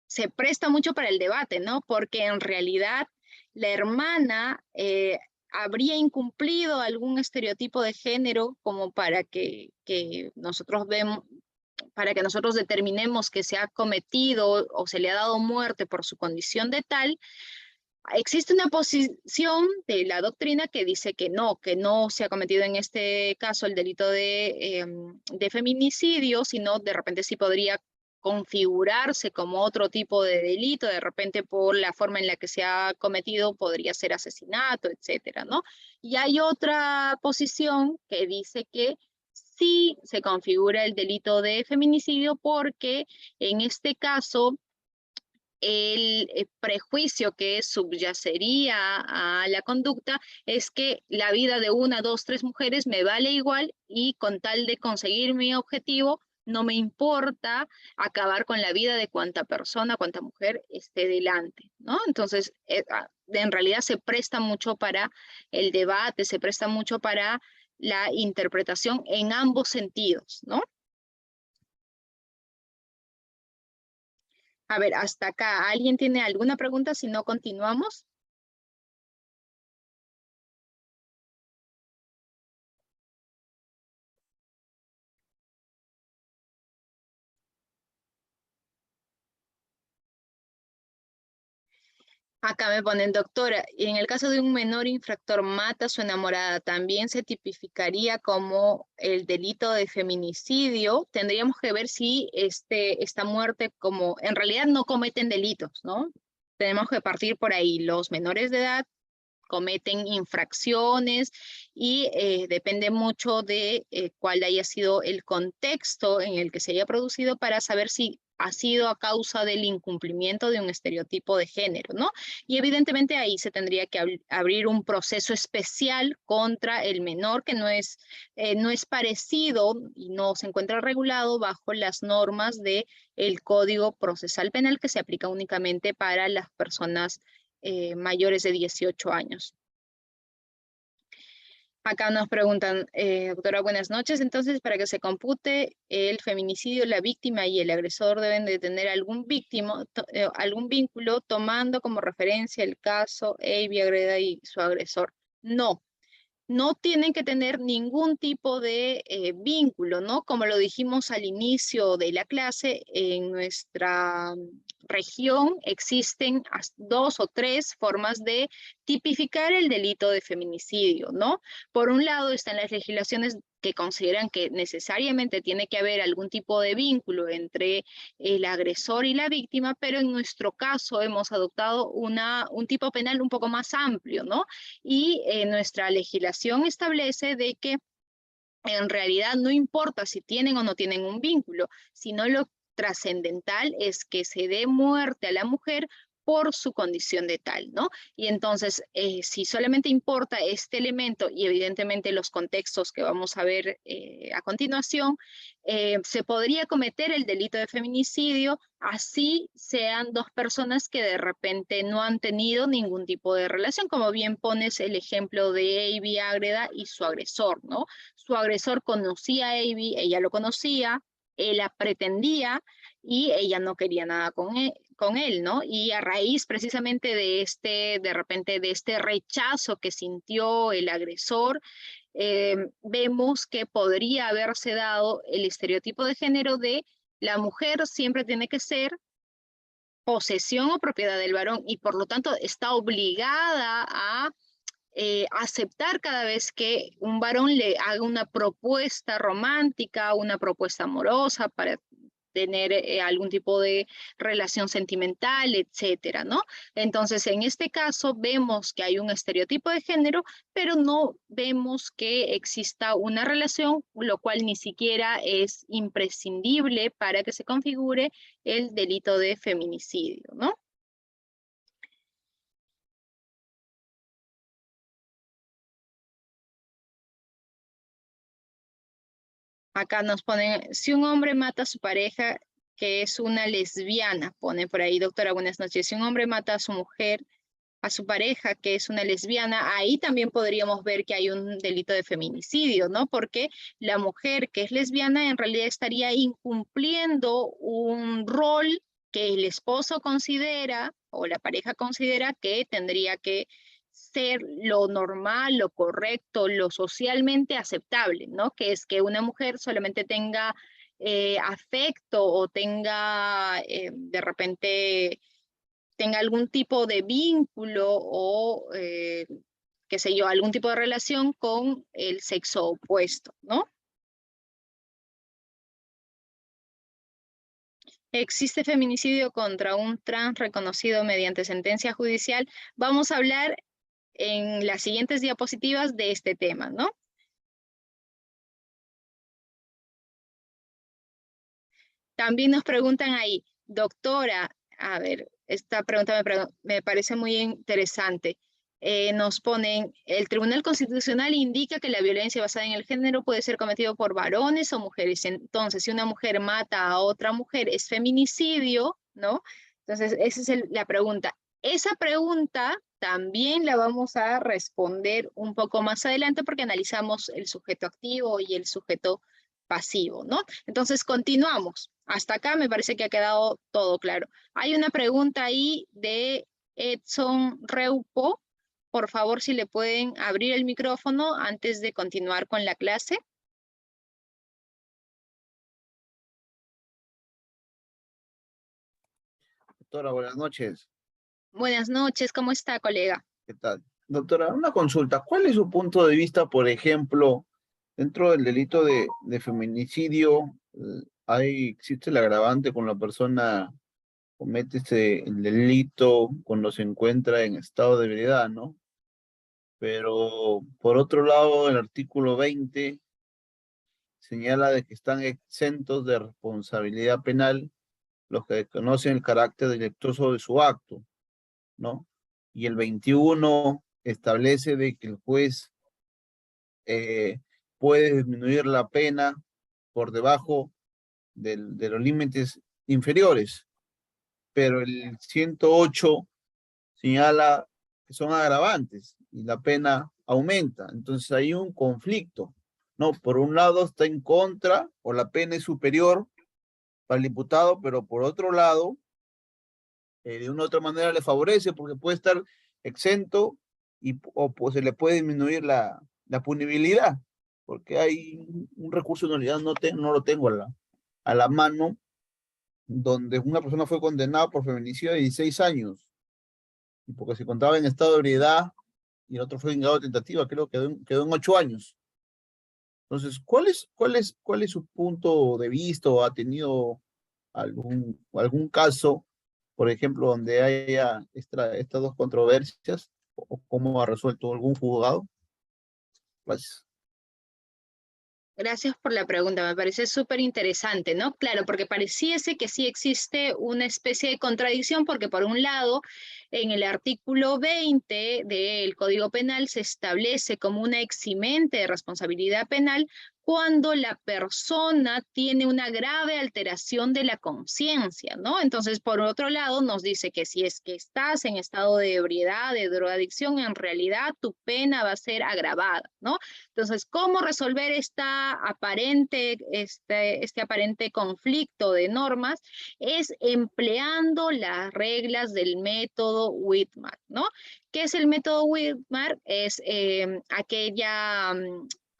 se presta mucho para el debate, ¿no? Porque en realidad la hermana habría incumplido algún estereotipo de género como para que nosotros vemos, para que nosotros determinemos que se ha cometido o se le ha dado muerte por su condición de tal. Existe una posición de la doctrina que dice que no se ha cometido en este caso el delito de feminicidio, sino de repente sí podría configurarse como otro tipo de delito, de repente por la forma en la que se ha cometido podría ser asesinato, etcétera, ¿no? Y hay otra posición que dice que sí se configura el delito de feminicidio porque en este caso el prejuicio que subyacería a la conducta es que la vida de una, dos, tres mujeres me vale igual y con tal de conseguir mi objetivo, no me importa acabar con la vida de cuanta persona, cuanta mujer esté delante, ¿no? Entonces, en realidad se presta mucho para el debate, se presta mucho para la interpretación en ambos sentidos, ¿no? A ver, hasta acá, ¿alguien tiene alguna pregunta? Si no, continuamos. Acá me ponen, doctora, y en el caso de un menor infractor mata a su enamorada, ¿también se tipificaría como el delito de feminicidio? Tendríamos que ver si esta muerte, como en realidad no cometen delitos, ¿no? Tenemos que partir por ahí. Los menores de edad cometen infracciones y depende mucho de cuál haya sido el contexto en el que se haya producido para saber si ha sido a causa del incumplimiento de un estereotipo de género, ¿no? Y evidentemente ahí se tendría que abrir un proceso especial contra el menor que no es parecido y no se encuentra regulado bajo las normas del Código Procesal Penal que se aplica únicamente para las personas mayores de 18 años. Acá nos preguntan, doctora, buenas noches. Entonces, para que se compute el feminicidio, la víctima y el agresor deben de tener algún vínculo tomando como referencia el caso Avi Agreda y su agresor. No tienen que tener ningún tipo de vínculo, ¿no? Como lo dijimos al inicio de la clase, en nuestra región existen 2 o 3 formas de tipificar el delito de feminicidio, ¿no? Por un lado están las legislaciones que consideran que necesariamente tiene que haber algún tipo de vínculo entre el agresor y la víctima, pero en nuestro caso hemos adoptado un tipo penal un poco más amplio, ¿no? Y nuestra legislación establece de que en realidad no importa si tienen o no tienen un vínculo, sino lo trascendental es que se dé muerte a la mujer por su condición de tal, ¿no? Y entonces, si solamente importa este elemento y evidentemente los contextos que vamos a ver a continuación, se podría cometer el delito de feminicidio así sean 2 personas que de repente no han tenido ningún tipo de relación, como bien pones el ejemplo de Avi Agreda y su agresor, ¿no? Su agresor conocía a Avi, ella lo conocía, él la pretendía y ella no quería nada con con él, ¿no? Y a raíz precisamente de repente de este rechazo que sintió el agresor, vemos que podría haberse dado el estereotipo de género de la mujer siempre tiene que ser posesión o propiedad del varón y por lo tanto está obligada a aceptar cada vez que un varón le haga una propuesta romántica, una propuesta amorosa para tener algún tipo de relación sentimental, etcétera, ¿no? Entonces, en este caso vemos que hay un estereotipo de género, pero no vemos que exista una relación, lo cual ni siquiera es imprescindible para que se configure el delito de feminicidio, ¿no? Acá nos ponen, si un hombre mata a su pareja, que es una lesbiana, pone por ahí, doctora, buenas noches. Si un hombre mata a su mujer, a su pareja, que es una lesbiana, ahí también podríamos ver que hay un delito de feminicidio, ¿no? Porque la mujer que es lesbiana en realidad estaría incumpliendo un rol que el esposo considera o la pareja considera que tendría que ser lo normal, lo correcto, lo socialmente aceptable, ¿no? Que es que una mujer solamente tenga afecto o tenga de repente tenga algún tipo de vínculo o qué sé yo, algún tipo de relación con el sexo opuesto, ¿no? Existe feminicidio contra un trans reconocido mediante sentencia judicial. Vamos a hablar en las siguientes diapositivas de este tema, ¿no? También nos preguntan ahí, doctora, a ver, esta pregunta me parece muy interesante. Nos ponen, el Tribunal Constitucional indica que la violencia basada en el género puede ser cometida por varones o mujeres. Entonces, si una mujer mata a otra mujer, es feminicidio, ¿no? Entonces, esa es la pregunta. Esa pregunta también la vamos a responder un poco más adelante porque analizamos el sujeto activo y el sujeto pasivo, ¿no? Entonces, continuamos. Hasta acá me parece que ha quedado todo claro. Hay una pregunta ahí de Edson Reupo. Por favor, si le pueden abrir el micrófono antes de continuar con la clase. Doctora, buenas noches. Buenas noches, ¿cómo está, colega? ¿Qué tal? Doctora, una consulta. ¿Cuál es su punto de vista, por ejemplo, dentro del delito de feminicidio? Existe el agravante cuando la persona comete el delito cuando se encuentra en estado de ebriedad, ¿no? Pero, por otro lado, el artículo 20 señala de que están exentos de responsabilidad penal los que conocen el carácter delictuoso de su acto, ¿no? Y el 21 establece de que el juez puede disminuir la pena por debajo de los límites inferiores, pero el 108 señala que son agravantes y la pena aumenta. Entonces hay un conflicto, ¿no? Por un lado está en contra o la pena es superior para el imputado, pero por otro lado, de una u otra manera le favorece porque puede estar exento o pues, se le puede disminuir la punibilidad, porque hay un recurso de nulidad, no lo tengo a la mano, donde una persona fue condenada por feminicidio de 16 años, y porque se encontraba en estado de ebriedad, y el otro fue en grado de tentativa, creo que quedó en 8 años. Entonces, ¿cuál es su punto de vista o ha tenido algún caso, por ejemplo, donde haya estas dos controversias o cómo ha resuelto algún juzgado? Gracias. Gracias por la pregunta, me parece súper interesante, ¿no? Claro, porque pareciese que sí existe una especie de contradicción, porque por un lado, en el artículo 20 del Código Penal se establece como una eximente de responsabilidad penal cuando la persona tiene una grave alteración de la conciencia, ¿no? Entonces, por otro lado, nos dice que si es que estás en estado de ebriedad, de drogadicción, en realidad tu pena va a ser agravada, ¿no? Entonces, ¿cómo resolver este aparente conflicto de normas? Es empleando las reglas del método Whitmark, ¿no? ¿Qué es el método Whitmark? Es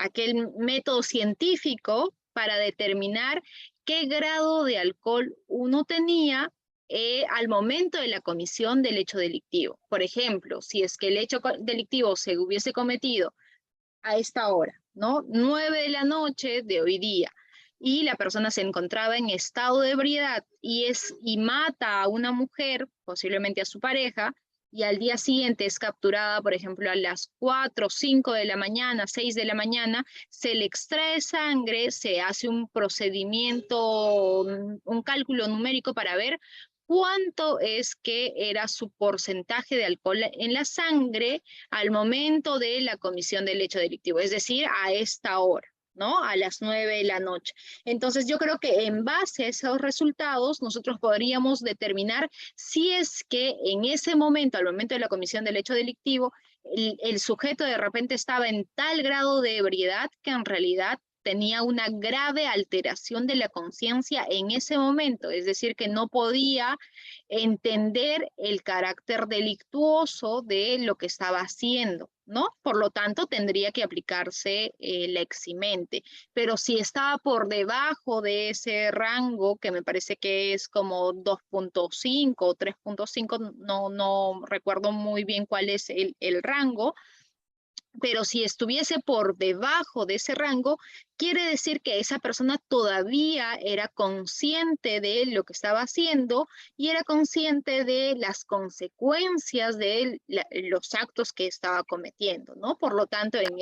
aquel método científico para determinar qué grado de alcohol uno tenía al momento de la comisión del hecho delictivo. Por ejemplo, si es que el hecho delictivo se hubiese cometido a esta hora, ¿no? 9 de la noche de hoy día, y la persona se encontraba en estado de ebriedad y mata a una mujer, posiblemente a su pareja, y al día siguiente es capturada, por ejemplo, a las 4, 5 de la mañana, 6 de la mañana, se le extrae sangre, se hace un procedimiento, un cálculo numérico para ver cuánto es que era su porcentaje de alcohol en la sangre al momento de la comisión del hecho delictivo, es decir, a esta hora, ¿no? A las 9 de la noche. Entonces, yo creo que en base a esos resultados, nosotros podríamos determinar si es que en ese momento, al momento de la comisión del hecho delictivo, el sujeto de repente estaba en tal grado de ebriedad que en realidad tenía una grave alteración de la conciencia en ese momento, es decir, que no podía entender el carácter delictuoso de lo que estaba haciendo, ¿no? Por lo tanto, tendría que aplicarse la eximente. Pero si estaba por debajo de ese rango, que me parece que es como 2.5 o 3.5, no recuerdo muy bien cuál es el rango, pero si estuviese por debajo de ese rango, quiere decir que esa persona todavía era consciente de lo que estaba haciendo y era consciente de las consecuencias de los actos que estaba cometiendo, ¿no? Por lo tanto, en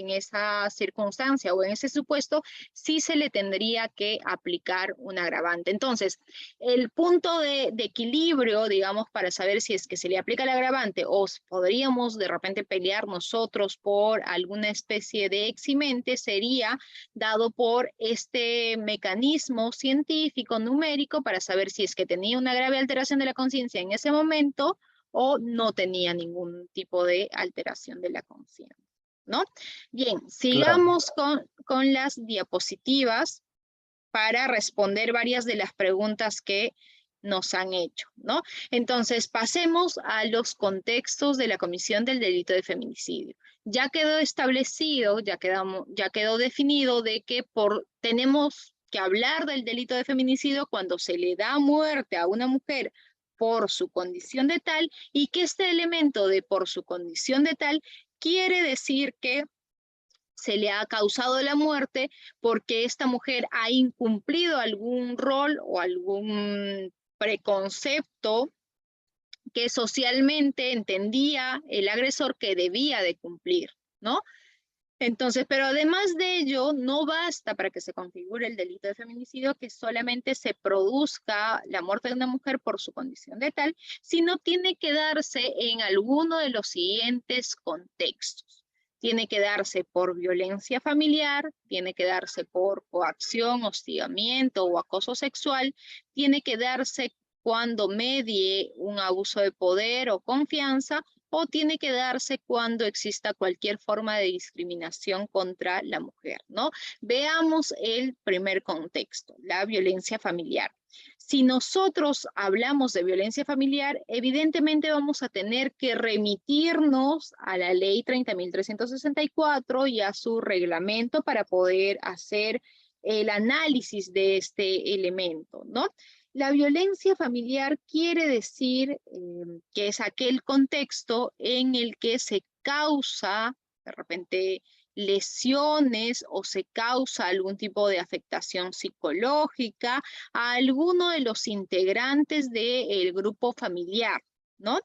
esa circunstancia o en ese supuesto, sí se le tendría que aplicar un agravante. Entonces, el punto de equilibrio, digamos, para saber si es que se le aplica el agravante o podríamos de repente pelear nosotros por alguna especie de eximente, sería dado por este mecanismo científico numérico para saber si es que tenía una grave alteración de la conciencia en ese momento o no tenía ningún tipo de alteración de la conciencia, ¿no? Bien, sigamos con las diapositivas para responder varias de las preguntas que nos han hecho, ¿no? Entonces, pasemos a los contextos de la comisión del delito de feminicidio. Ya quedó establecido, ya quedó definido de que tenemos que hablar del delito de feminicidio cuando se le da muerte a una mujer por su condición de tal, y que este elemento de por su condición de tal quiere decir que se le ha causado la muerte porque esta mujer ha incumplido algún rol o algún preconcepto que socialmente entendía el agresor que debía de cumplir, ¿no? Entonces, pero además de ello, no basta para que se configure el delito de feminicidio que solamente se produzca la muerte de una mujer por su condición de tal, sino tiene que darse en alguno de los siguientes contextos. Tiene que darse por violencia familiar, tiene que darse por coacción, hostigamiento o acoso sexual, tiene que darse cuando medie un abuso de poder o confianza, o tiene que darse cuando exista cualquier forma de discriminación contra la mujer, ¿no? Veamos el primer contexto, la violencia familiar. Si nosotros hablamos de violencia familiar, evidentemente vamos a tener que remitirnos a la ley 30.364 y a su reglamento para poder hacer el análisis de este elemento, ¿no? La violencia familiar quiere decir que es aquel contexto en el que se causa, de repente, lesiones o se causa algún tipo de afectación psicológica a alguno de los integrantes del grupo familiar, ¿no?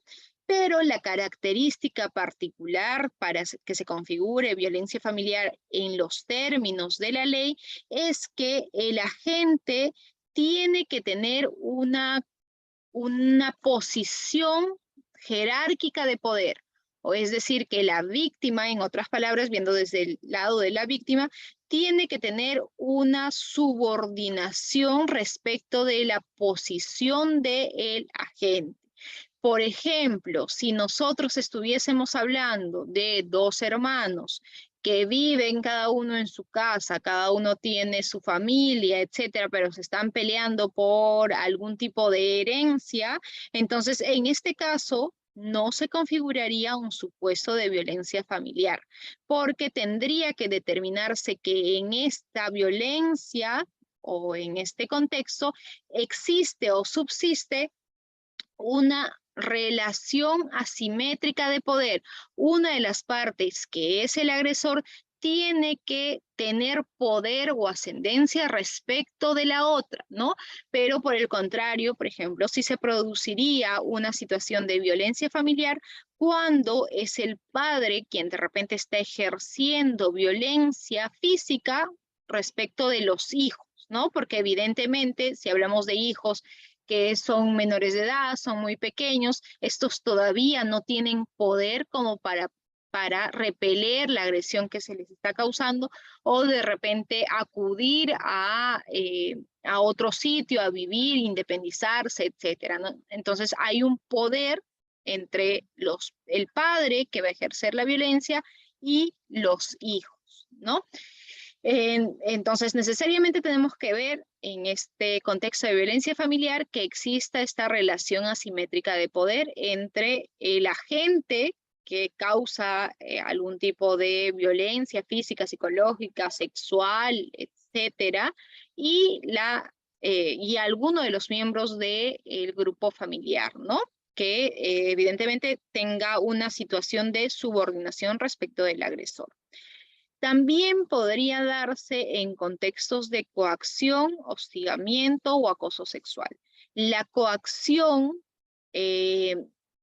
Pero la característica particular para que se configure violencia familiar en los términos de la ley es que el agente tiene que tener una posición jerárquica de poder, o es decir, que la víctima, en otras palabras, viendo desde el lado de la víctima, tiene que tener una subordinación respecto de la posición del agente. Por ejemplo, si nosotros estuviésemos hablando de dos hermanos que viven cada uno en su casa, cada uno tiene su familia, etcétera, pero se están peleando por algún tipo de herencia, entonces en este caso no se configuraría un supuesto de violencia familiar, porque tendría que determinarse que en esta violencia o en este contexto existe o subsiste una relación asimétrica de poder. Una de las partes, que es el agresor, tiene que tener poder o ascendencia respecto de la otra, ¿no? Pero por el contrario, por ejemplo, si se produciría una situación de violencia familiar cuando es el padre quien de repente está ejerciendo violencia física respecto de los hijos, ¿no? Porque evidentemente, si hablamos de hijos que son menores de edad, son muy pequeños, estos todavía no tienen poder como para repeler la agresión que se les está causando o de repente acudir a otro sitio, a vivir, independizarse, etcétera, ¿no? Entonces hay un poder entre el padre que va a ejercer la violencia y los hijos, ¿no? Entonces, necesariamente tenemos que ver en este contexto de violencia familiar que exista esta relación asimétrica de poder entre el agente que causa algún tipo de violencia física, psicológica, sexual, etcétera, y alguno de los miembros del grupo familiar, ¿no? Que evidentemente tenga una situación de subordinación respecto del agresor. También podría darse en contextos de coacción, hostigamiento o acoso sexual. La coacción,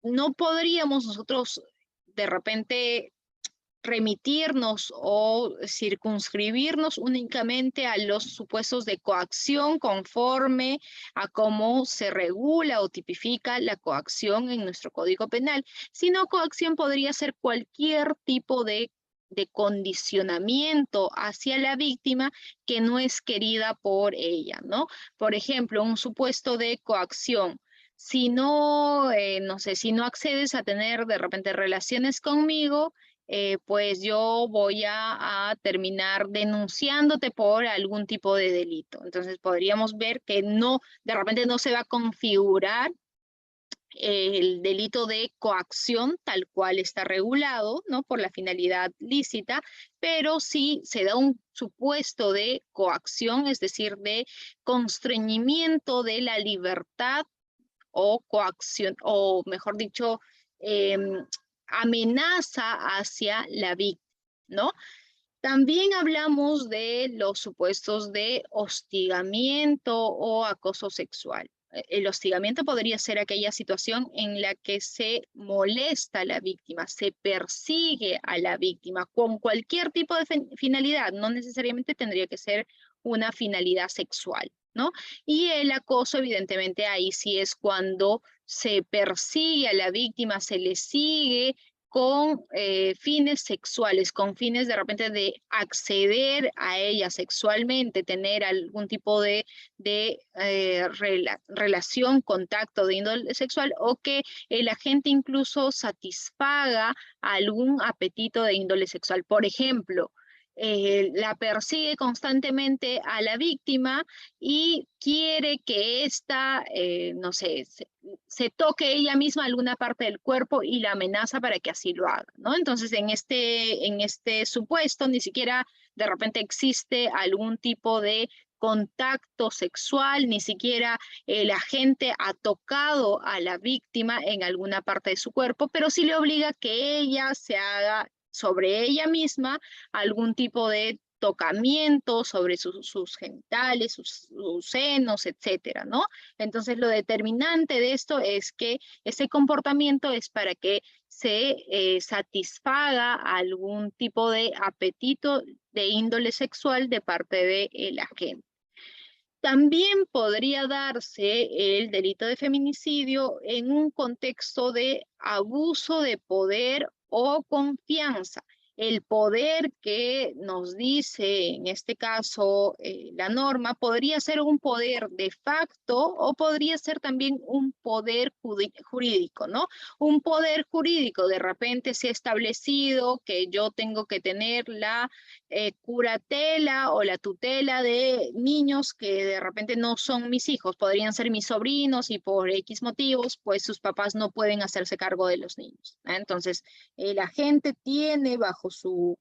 no podríamos nosotros de repente remitirnos o circunscribirnos únicamente a los supuestos de coacción conforme a cómo se regula o tipifica la coacción en nuestro Código Penal, sino coacción podría ser cualquier tipo de condicionamiento hacia la víctima que no es querida por ella, ¿no? Por ejemplo, un supuesto de coacción. Si no, no sé, si no accedes a tener de repente relaciones conmigo, pues yo voy a terminar denunciándote por algún tipo de delito. Entonces podríamos ver que no, de repente no se va a configurar el delito de coacción tal cual está regulado, ¿no? Por la finalidad lícita, pero sí se da un supuesto de coacción, es decir, de constreñimiento de la libertad o coacción, o mejor dicho, amenaza hacia la víctima, ¿no? También hablamos de los supuestos de hostigamiento o acoso sexual. El hostigamiento podría ser aquella situación en la que se molesta a la víctima, se persigue a la víctima con cualquier tipo de finalidad, no necesariamente tendría que ser una finalidad sexual, ¿no? Y el acoso, evidentemente, ahí sí es cuando se persigue a la víctima, se le sigue con fines sexuales, con fines de repente de acceder a ella sexualmente, tener algún tipo de relación, contacto de índole sexual, o que el agente incluso satisfaga algún apetito de índole sexual. Por ejemplo, la persigue constantemente a la víctima y quiere que ésta, no sé, se toque ella misma alguna parte del cuerpo y la amenaza para que así lo haga, ¿no? Entonces, en este supuesto, ni siquiera de repente existe algún tipo de contacto sexual, ni siquiera el agente ha tocado a la víctima en alguna parte de su cuerpo, pero sí le obliga que ella se haga sobre ella misma algún tipo de tocamiento sobre sus genitales, sus senos, etcétera, ¿no? Entonces, lo determinante de esto es que ese comportamiento es para que se satisfaga algún tipo de apetito de índole sexual de parte del agente. También podría darse el delito de feminicidio en un contexto de abuso de poder o confianza. El poder que nos dice, en este caso, la norma, podría ser un poder de facto o podría ser también un poder jurídico, ¿no? Un poder jurídico, de repente se ha establecido que yo tengo que tener la curatela o la tutela de niños que de repente no son mis hijos, podrían ser mis sobrinos y por X motivos, pues sus papás no pueden hacerse cargo de los niños, ¿eh? Entonces, la gente tiene bajo su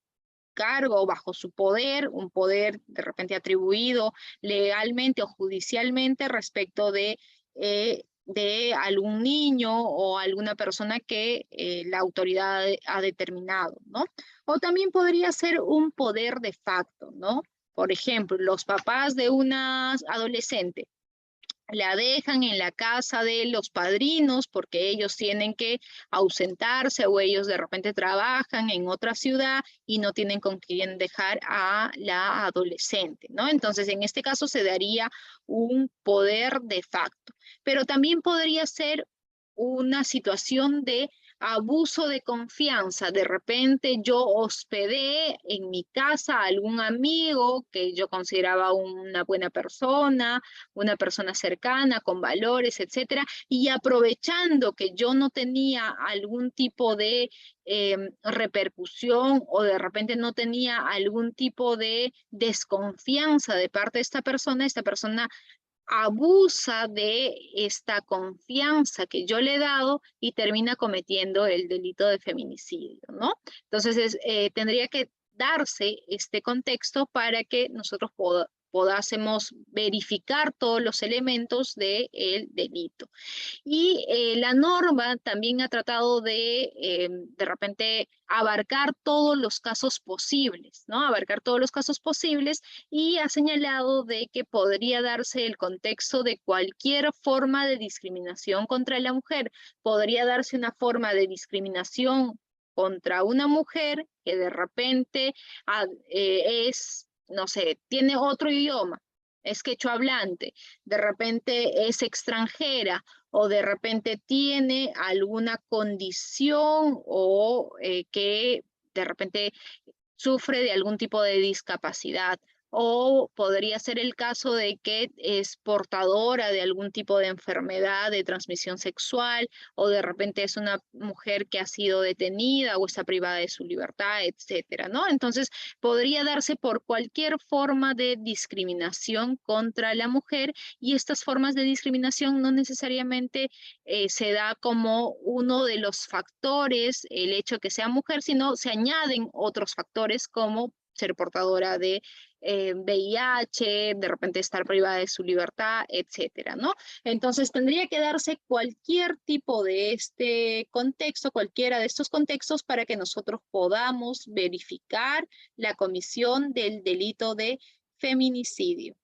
cargo, bajo su poder, un poder de repente atribuido legalmente o judicialmente respecto de algún niño o alguna persona que la autoridad ha determinado, ¿no? O también podría ser un poder de facto, ¿no? Por ejemplo, los papás de una adolescente la dejan en la casa de los padrinos porque ellos tienen que ausentarse o ellos de repente trabajan en otra ciudad y no tienen con quién dejar a la adolescente, ¿no? Entonces, en este caso se daría un poder de facto, pero también podría ser una situación de abuso de confianza. De repente yo hospedé en mi casa a algún amigo que yo consideraba una buena persona, una persona cercana, con valores, etcétera, y aprovechando que yo no tenía algún tipo de repercusión o de repente no tenía algún tipo de desconfianza de parte de esta persona abusa de esta confianza que yo le he dado y termina cometiendo el delito de feminicidio, ¿no? Entonces, tendría que darse este contexto para que nosotros podásemos verificar todos los elementos del delito. Y la norma también ha tratado de repente, abarcar todos los casos posibles, ¿no? Abarcar todos los casos posibles y ha señalado de que podría darse el contexto de cualquier forma de discriminación contra la mujer. Podría darse una forma de discriminación contra una mujer que de repente no sé, tiene otro idioma, es quechua hablante, de repente es extranjera o de repente tiene alguna condición o que de repente sufre de algún tipo de discapacidad. O podría ser el caso de que es portadora de algún tipo de enfermedad de transmisión sexual, o de repente es una mujer que ha sido detenida o está privada de su libertad, etcétera, ¿no? Entonces, podría darse por cualquier forma de discriminación contra la mujer, y estas formas de discriminación no necesariamente se da como uno de los factores el hecho de que sea mujer, sino se añaden otros factores como ser portadora de VIH, de repente estar privada de su libertad, etcétera, ¿no? Entonces tendría que darse cualquier tipo de este contexto, cualquiera de estos contextos para que nosotros podamos verificar la comisión del delito de feminicidio.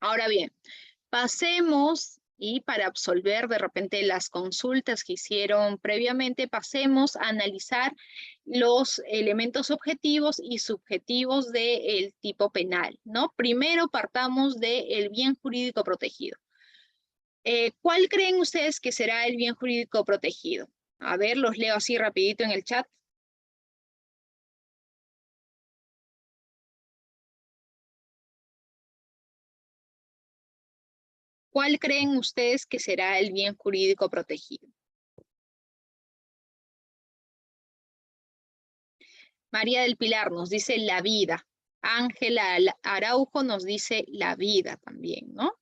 Ahora bien, pasemos, y para absolver de repente las consultas que hicieron previamente, pasemos a analizar los elementos objetivos y subjetivos del tipo penal, ¿no? Primero partamos del bien jurídico protegido. ¿Cuál creen ustedes que será el bien jurídico protegido? A ver, los leo así rapidito en el chat. ¿Cuál creen ustedes que será el bien jurídico protegido? María del Pilar nos dice la vida. Ángela Araujo nos dice la vida también, ¿no?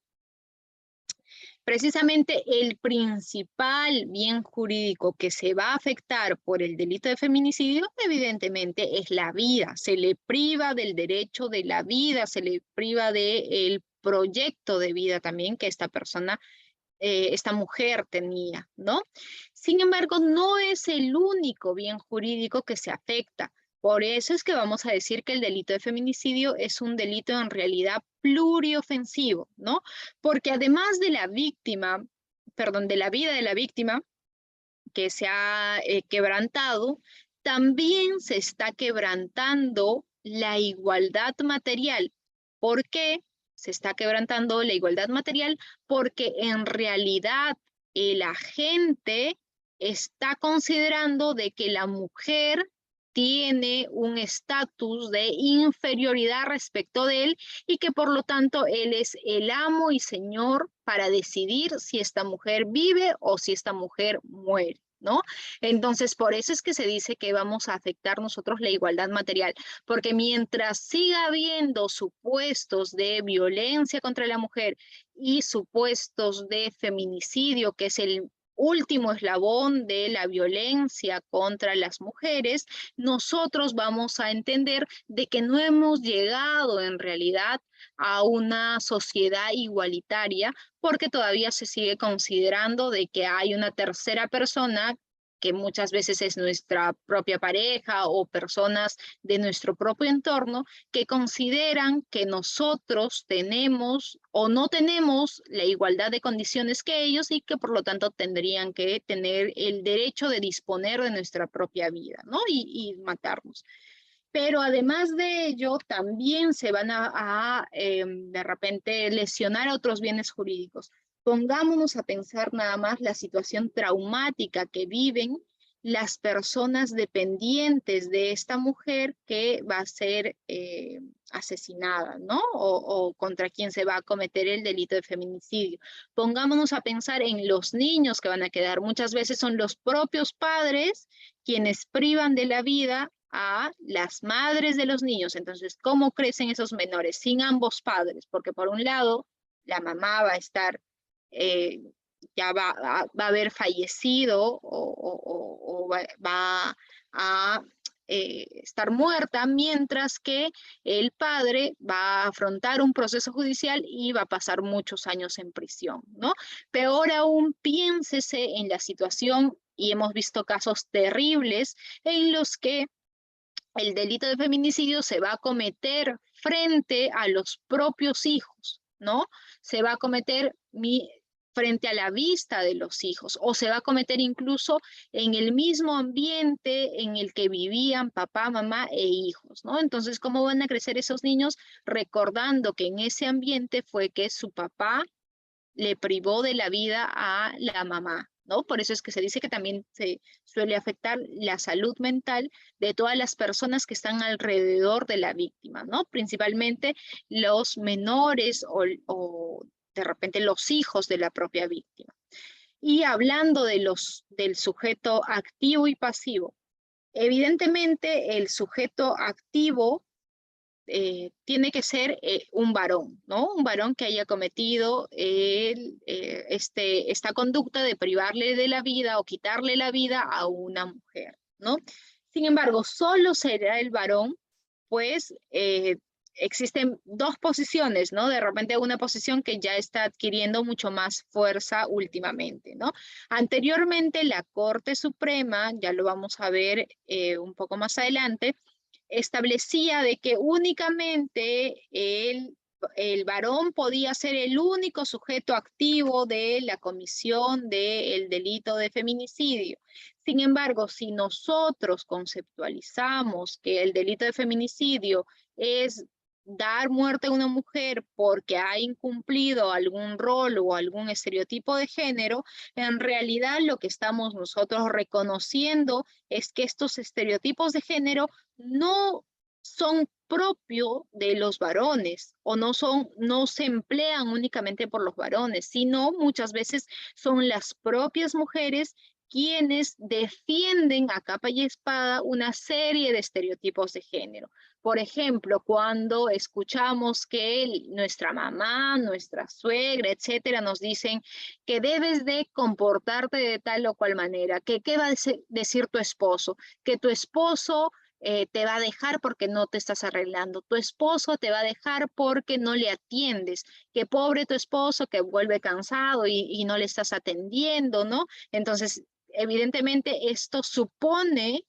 Precisamente el principal bien jurídico que se va a afectar por el delito de feminicidio, evidentemente, es la vida. Se le priva del derecho de la vida, se le priva del proyecto de vida también que esta persona, esta mujer tenía, ¿no? Sin embargo, no es el único bien jurídico que se afecta. Por eso es que vamos a decir que el delito de feminicidio es un delito en realidad pluriofensivo, ¿no? Porque además de la víctima, perdón, de la vida de la víctima que se ha quebrantado, también se está quebrantando la igualdad material. ¿Por qué se está quebrantando la igualdad material? Porque en realidad el agente está considerando de que la mujer tiene un estatus de inferioridad respecto de él y que por lo tanto él es el amo y señor para decidir si esta mujer vive o si esta mujer muere, ¿no? Entonces, por eso es que se dice que vamos a afectar nosotros la igualdad material, porque mientras siga habiendo supuestos de violencia contra la mujer y supuestos de feminicidio, que es el último eslabón de la violencia contra las mujeres, nosotros vamos a entender de que no hemos llegado en realidad a una sociedad igualitaria, porque todavía se sigue considerando de que hay una tercera persona que muchas veces es nuestra propia pareja o personas de nuestro propio entorno, que consideran que nosotros tenemos o no tenemos la igualdad de condiciones que ellos y que por lo tanto tendrían que tener el derecho de disponer de nuestra propia vida, ¿no? Y matarnos. Pero además de ello, también se van de repente lesionar otros bienes jurídicos. Pongámonos a pensar nada más la situación traumática que viven las personas dependientes de esta mujer que va a ser asesinada, ¿no? O contra quien se va a cometer el delito de feminicidio. Pongámonos a pensar en los niños que van a quedar. Muchas veces son los propios padres quienes privan de la vida a las madres de los niños. Entonces, ¿cómo crecen esos menores? Sin ambos padres, porque por un lado, la mamá va a estar, ya va a haber fallecido o va a estar muerta, mientras que el padre va a afrontar un proceso judicial y va a pasar muchos años en prisión, ¿no? Peor aún, piénsese en la situación, y hemos visto casos terribles en los que el delito de feminicidio se va a cometer frente a los propios hijos, ¿no? Se va a cometer frente a la vista de los hijos, o se va a cometer incluso en el mismo ambiente en el que vivían papá, mamá e hijos, ¿no? Entonces, ¿cómo van a crecer esos niños recordando que en ese ambiente fue que su papá le privó de la vida a la mamá, ¿no? Por eso es que se dice que también se suele afectar la salud mental de todas las personas que están alrededor de la víctima, ¿no? Principalmente los menores o de repente los hijos de la propia víctima. Y hablando del sujeto activo y pasivo, evidentemente el sujeto activo tiene que ser un varón, ¿no? Un varón que haya cometido esta conducta de privarle de la vida o quitarle la vida a una mujer, ¿no? Sin embargo, solo será el varón, pues existen dos posiciones, ¿no? De repente una posición que ya está adquiriendo mucho más fuerza últimamente, ¿no? Anteriormente la Corte Suprema, ya lo vamos a ver un poco más adelante, establecía de que únicamente el varón podía ser el único sujeto activo de la comisión del delito de feminicidio. Sin embargo, si nosotros conceptualizamos que el delito de feminicidio es dar muerte a una mujer porque ha incumplido algún rol o algún estereotipo de género, en realidad lo que estamos nosotros reconociendo es que estos estereotipos de género no son propios de los varones o no se emplean únicamente por los varones, sino muchas veces son las propias mujeres quienes defienden a capa y espada una serie de estereotipos de género. Por ejemplo, cuando escuchamos que nuestra mamá, nuestra suegra, etcétera, nos dicen que debes de comportarte de tal o cual manera, que qué va a decir tu esposo, que tu esposo te va a dejar porque no te estás arreglando, tu esposo te va a dejar porque no le atiendes, que pobre tu esposo que vuelve cansado y no le estás atendiendo, ¿no? Entonces, evidentemente esto supone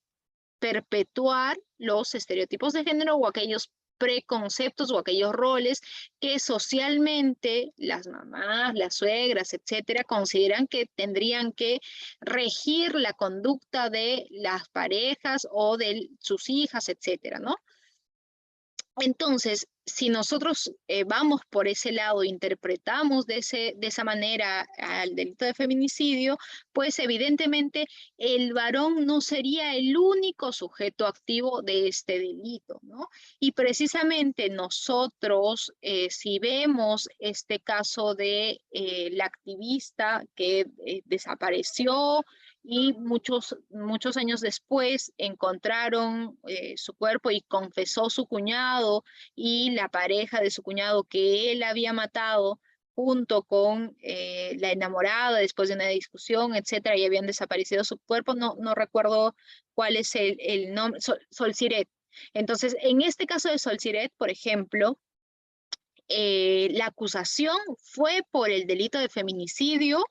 perpetuar los estereotipos de género o aquellos preconceptos o aquellos roles que socialmente las mamás, las suegras, etcétera, consideran que tendrían que regir la conducta de las parejas o de sus hijas, etcétera, ¿no? Entonces, si nosotros vamos por ese lado, interpretamos de esa manera al delito de feminicidio, pues evidentemente el varón no sería el único sujeto activo de este delito, ¿no? Y precisamente nosotros, si vemos este caso de la activista que desapareció, y muchos años después encontraron su cuerpo y confesó su cuñado y la pareja de su cuñado que él había matado junto con la enamorada después de una discusión, etcétera, y habían desaparecido su cuerpo. No recuerdo cuál es el nombre, Sol Siret. Entonces, en este caso de Sol Siret, por ejemplo, la acusación fue por el delito de feminicidio,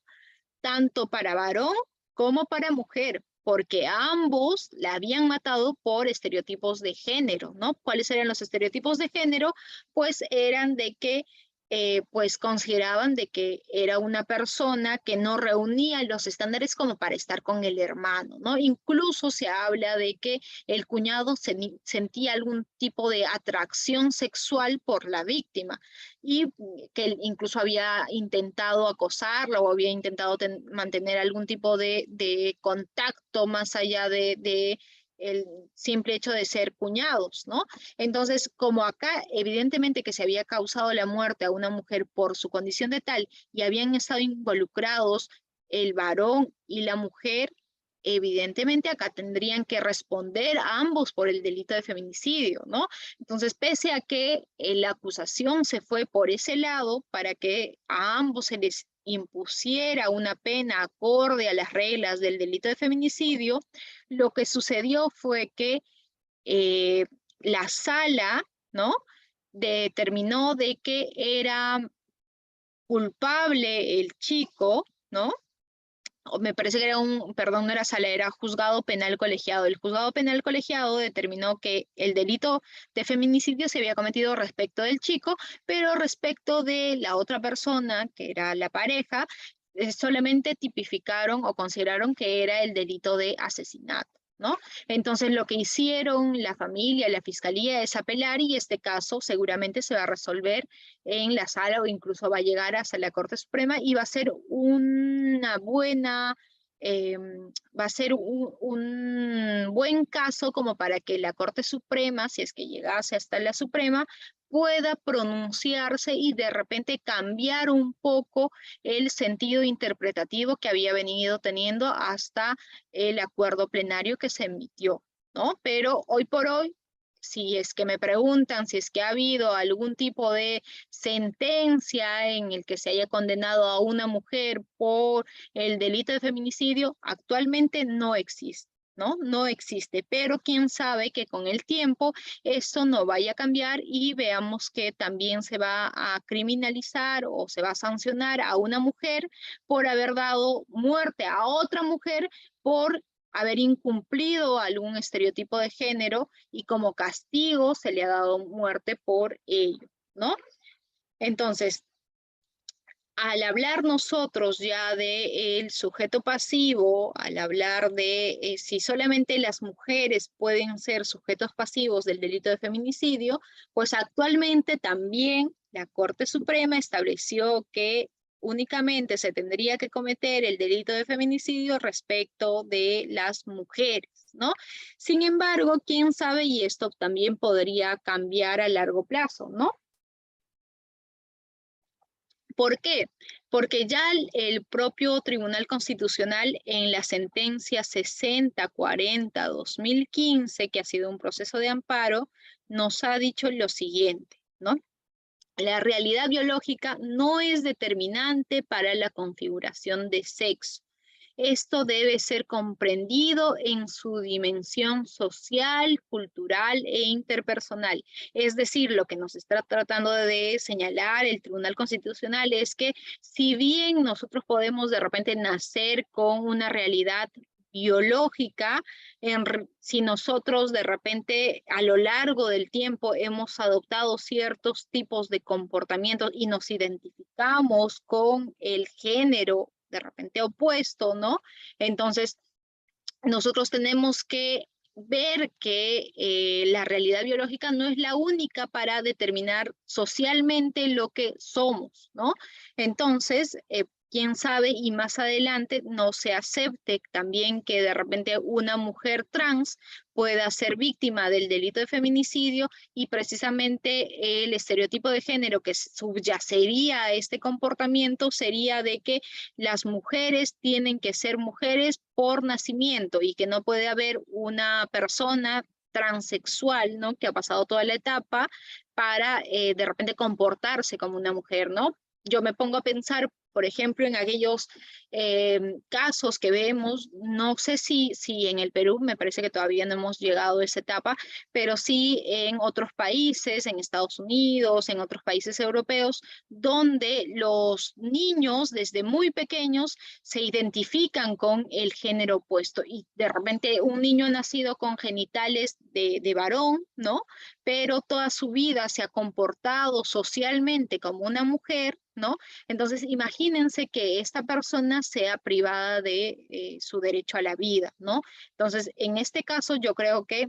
tanto para varón como para mujer, porque ambos la habían matado por estereotipos de género, ¿no? ¿Cuáles eran los estereotipos de género? Pues eran de que pues consideraban de que era una persona que no reunía los estándares como para estar con el hermano, ¿no? Incluso se habla de que el cuñado sentía algún tipo de atracción sexual por la víctima y que incluso había intentado acosarla o había intentado mantener algún tipo de contacto más allá de el simple hecho de ser cuñados, ¿no? Entonces, como acá evidentemente que se había causado la muerte a una mujer por su condición de tal y habían estado involucrados el varón y la mujer, evidentemente acá tendrían que responder a ambos por el delito de feminicidio, ¿no? Entonces, pese a que la acusación se fue por ese lado para que a ambos se les impusiera una pena acorde a las reglas del delito de feminicidio, lo que sucedió fue que la sala, ¿no? Determinó de que era culpable el chico, ¿no? O me parece que era perdón, no era sala, era juzgado penal colegiado. El juzgado penal colegiado determinó que el delito de feminicidio se había cometido respecto del chico, pero respecto de la otra persona, que era la pareja, solamente tipificaron o consideraron que era el delito de asesinato, ¿no? Entonces lo que hicieron la familia, la fiscalía es apelar y este caso seguramente se va a resolver en la sala o incluso va a llegar hasta la Corte Suprema y va a ser una buena, va a ser un buen caso como para que la Corte Suprema, si es que llegase hasta la Suprema, pueda pronunciarse y de repente cambiar un poco el sentido interpretativo que había venido teniendo hasta el acuerdo plenario que se emitió, ¿no? Pero hoy por hoy, si es que me preguntan si es que ha habido algún tipo de sentencia en el que se haya condenado a una mujer por el delito de feminicidio, actualmente no existe. ¿No? No existe, pero quién sabe que con el tiempo esto no vaya a cambiar y veamos que también se va a criminalizar o se va a sancionar a una mujer por haber dado muerte a otra mujer por haber incumplido algún estereotipo de género y como castigo se le ha dado muerte por ello, ¿no? Entonces, al hablar nosotros ya del sujeto pasivo, al hablar de si solamente las mujeres pueden ser sujetos pasivos del delito de feminicidio, pues actualmente también la Corte Suprema estableció que únicamente se tendría que cometer el delito de feminicidio respecto de las mujeres, ¿no? Sin embargo, quién sabe, y esto también podría cambiar a largo plazo, ¿no? ¿Por qué? Porque ya el propio Tribunal Constitucional en la sentencia 6040-2015, que ha sido un proceso de amparo, nos ha dicho lo siguiente, ¿no? La realidad biológica no es determinante para la configuración de sexo. Esto debe ser comprendido en su dimensión social, cultural e interpersonal. Es decir, lo que nos está tratando de señalar el Tribunal Constitucional es que si bien nosotros podemos de repente nacer con una realidad biológica, si nosotros de repente a lo largo del tiempo hemos adoptado ciertos tipos de comportamientos y nos identificamos con el género de repente opuesto, ¿no? Entonces, nosotros tenemos que ver que la realidad biológica no es la única para determinar socialmente lo que somos, ¿no? Entonces, quién sabe, y más adelante no se acepte también que de repente una mujer trans pueda ser víctima del delito de feminicidio, y precisamente el estereotipo de género que subyacería a este comportamiento sería de que las mujeres tienen que ser mujeres por nacimiento y que no puede haber una persona transexual, ¿no? Que ha pasado toda la etapa para de repente comportarse como una mujer, ¿no? Yo me pongo a pensar, por ejemplo, en aquellos casos que vemos, no sé si en el Perú, me parece que todavía no hemos llegado a esa etapa, pero sí en otros países, en Estados Unidos, en otros países europeos, donde los niños desde muy pequeños se identifican con el género opuesto, y de repente un niño ha nacido con genitales de varón, ¿no? Pero toda su vida se ha comportado socialmente como una mujer, ¿no? Entonces, imagínense que esta persona sea privada de su derecho a la vida, ¿no? Entonces, en este caso, yo creo que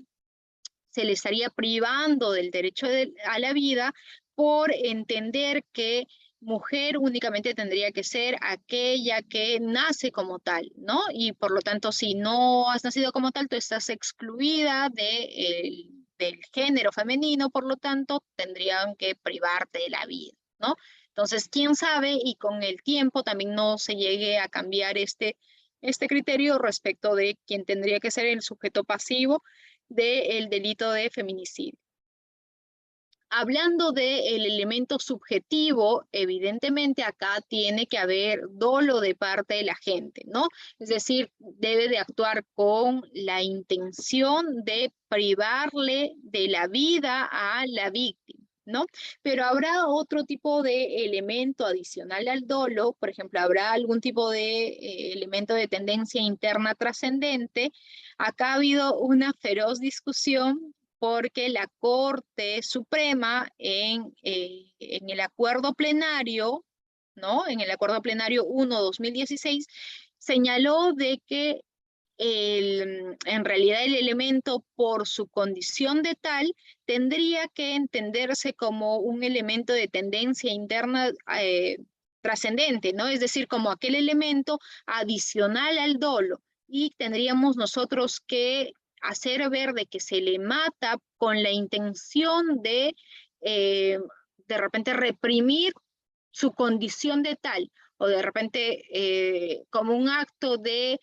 se le estaría privando del derecho a la vida por entender que mujer únicamente tendría que ser aquella que nace como tal, ¿no? Y por lo tanto, si no has nacido como tal, tú estás excluida del género femenino, por lo tanto, tendrían que privarte de la vida, ¿no? Entonces, quién sabe, y con el tiempo también no se llegue a cambiar este criterio respecto de quién tendría que ser el sujeto pasivo del delito de feminicidio. Hablando del elemento subjetivo, evidentemente acá tiene que haber dolo de parte de la gente, ¿no? Es decir, debe de actuar con la intención de privarle de la vida a la víctima, ¿no? Pero habrá otro tipo de elemento adicional al dolo, por ejemplo, habrá algún tipo de elemento de tendencia interna trascendente. Acá ha habido una feroz discusión porque la Corte Suprema en el acuerdo plenario, ¿no? En el acuerdo plenario 1/2016, señaló de que en realidad el elemento por su condición de tal tendría que entenderse como un elemento de tendencia interna trascendente, ¿no? Es decir, como aquel elemento adicional al dolo, y tendríamos nosotros que hacer ver de que se le mata con la intención de repente reprimir su condición de tal, o de repente como un acto de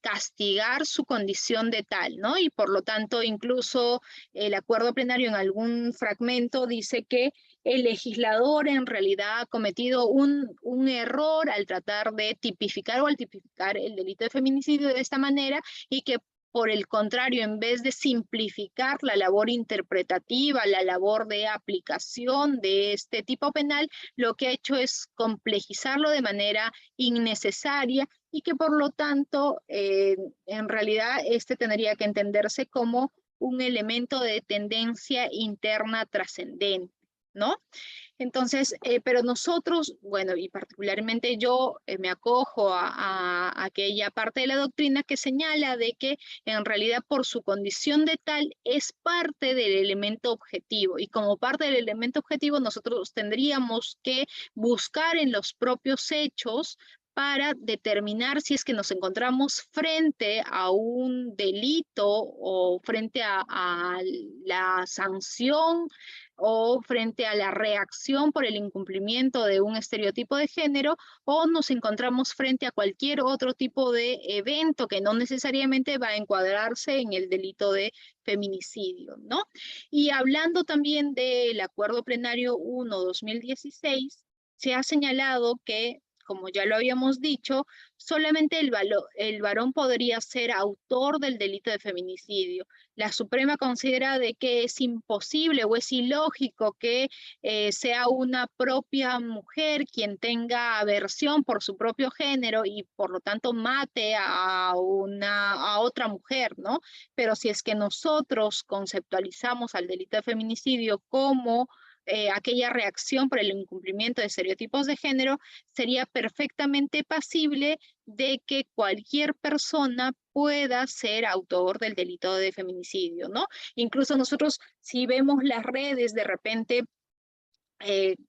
castigar su condición de tal, ¿no? Y por lo tanto, incluso el acuerdo plenario en algún fragmento dice que el legislador en realidad ha cometido un error al tratar de tipificar o al tipificar el delito de feminicidio de esta manera, y que por el contrario, en vez de simplificar la labor interpretativa, la labor de aplicación de este tipo penal, lo que ha hecho es complejizarlo de manera innecesaria, y que por lo tanto, en realidad, este tendría que entenderse como un elemento de tendencia interna trascendente, ¿no? Entonces, pero nosotros, bueno, y particularmente yo me acojo a aquella parte de la doctrina que señala de que en realidad por su condición de tal es parte del elemento objetivo, y como parte del elemento objetivo nosotros tendríamos que buscar en los propios hechos para determinar si es que nos encontramos frente a un delito o frente a la sanción o frente a la reacción por el incumplimiento de un estereotipo de género, o nos encontramos frente a cualquier otro tipo de evento que no necesariamente va a encuadrarse en el delito de feminicidio, ¿no? Y hablando también del Acuerdo Plenario 1/2016, se ha señalado que, como ya lo habíamos dicho, solamente el varón podría ser autor del delito de feminicidio. La Suprema considera de que es imposible o es ilógico que sea una propia mujer quien tenga aversión por su propio género y por lo tanto mate a otra mujer, ¿no? Pero si es que nosotros conceptualizamos al delito de feminicidio como aquella reacción por el incumplimiento de estereotipos de género, sería perfectamente pasible de que cualquier persona pueda ser autor del delito de feminicidio, ¿no? Incluso nosotros, si vemos las redes de repente,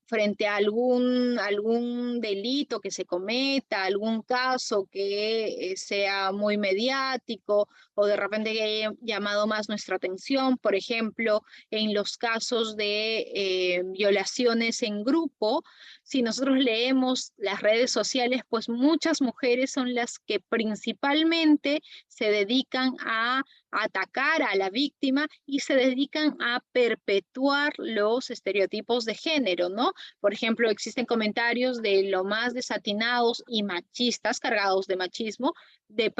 frente a algún delito que se cometa, algún caso que sea muy mediático o de repente que haya llamado más nuestra atención, por ejemplo, en los casos de violaciones en grupo, si nosotros leemos las redes sociales, pues muchas mujeres son las que principalmente se dedican a atacar a la víctima y se dedican a perpetuar los estereotipos de género, ¿no? Por ejemplo, existen comentarios de lo más desatinados y machistas, cargados de machismo, de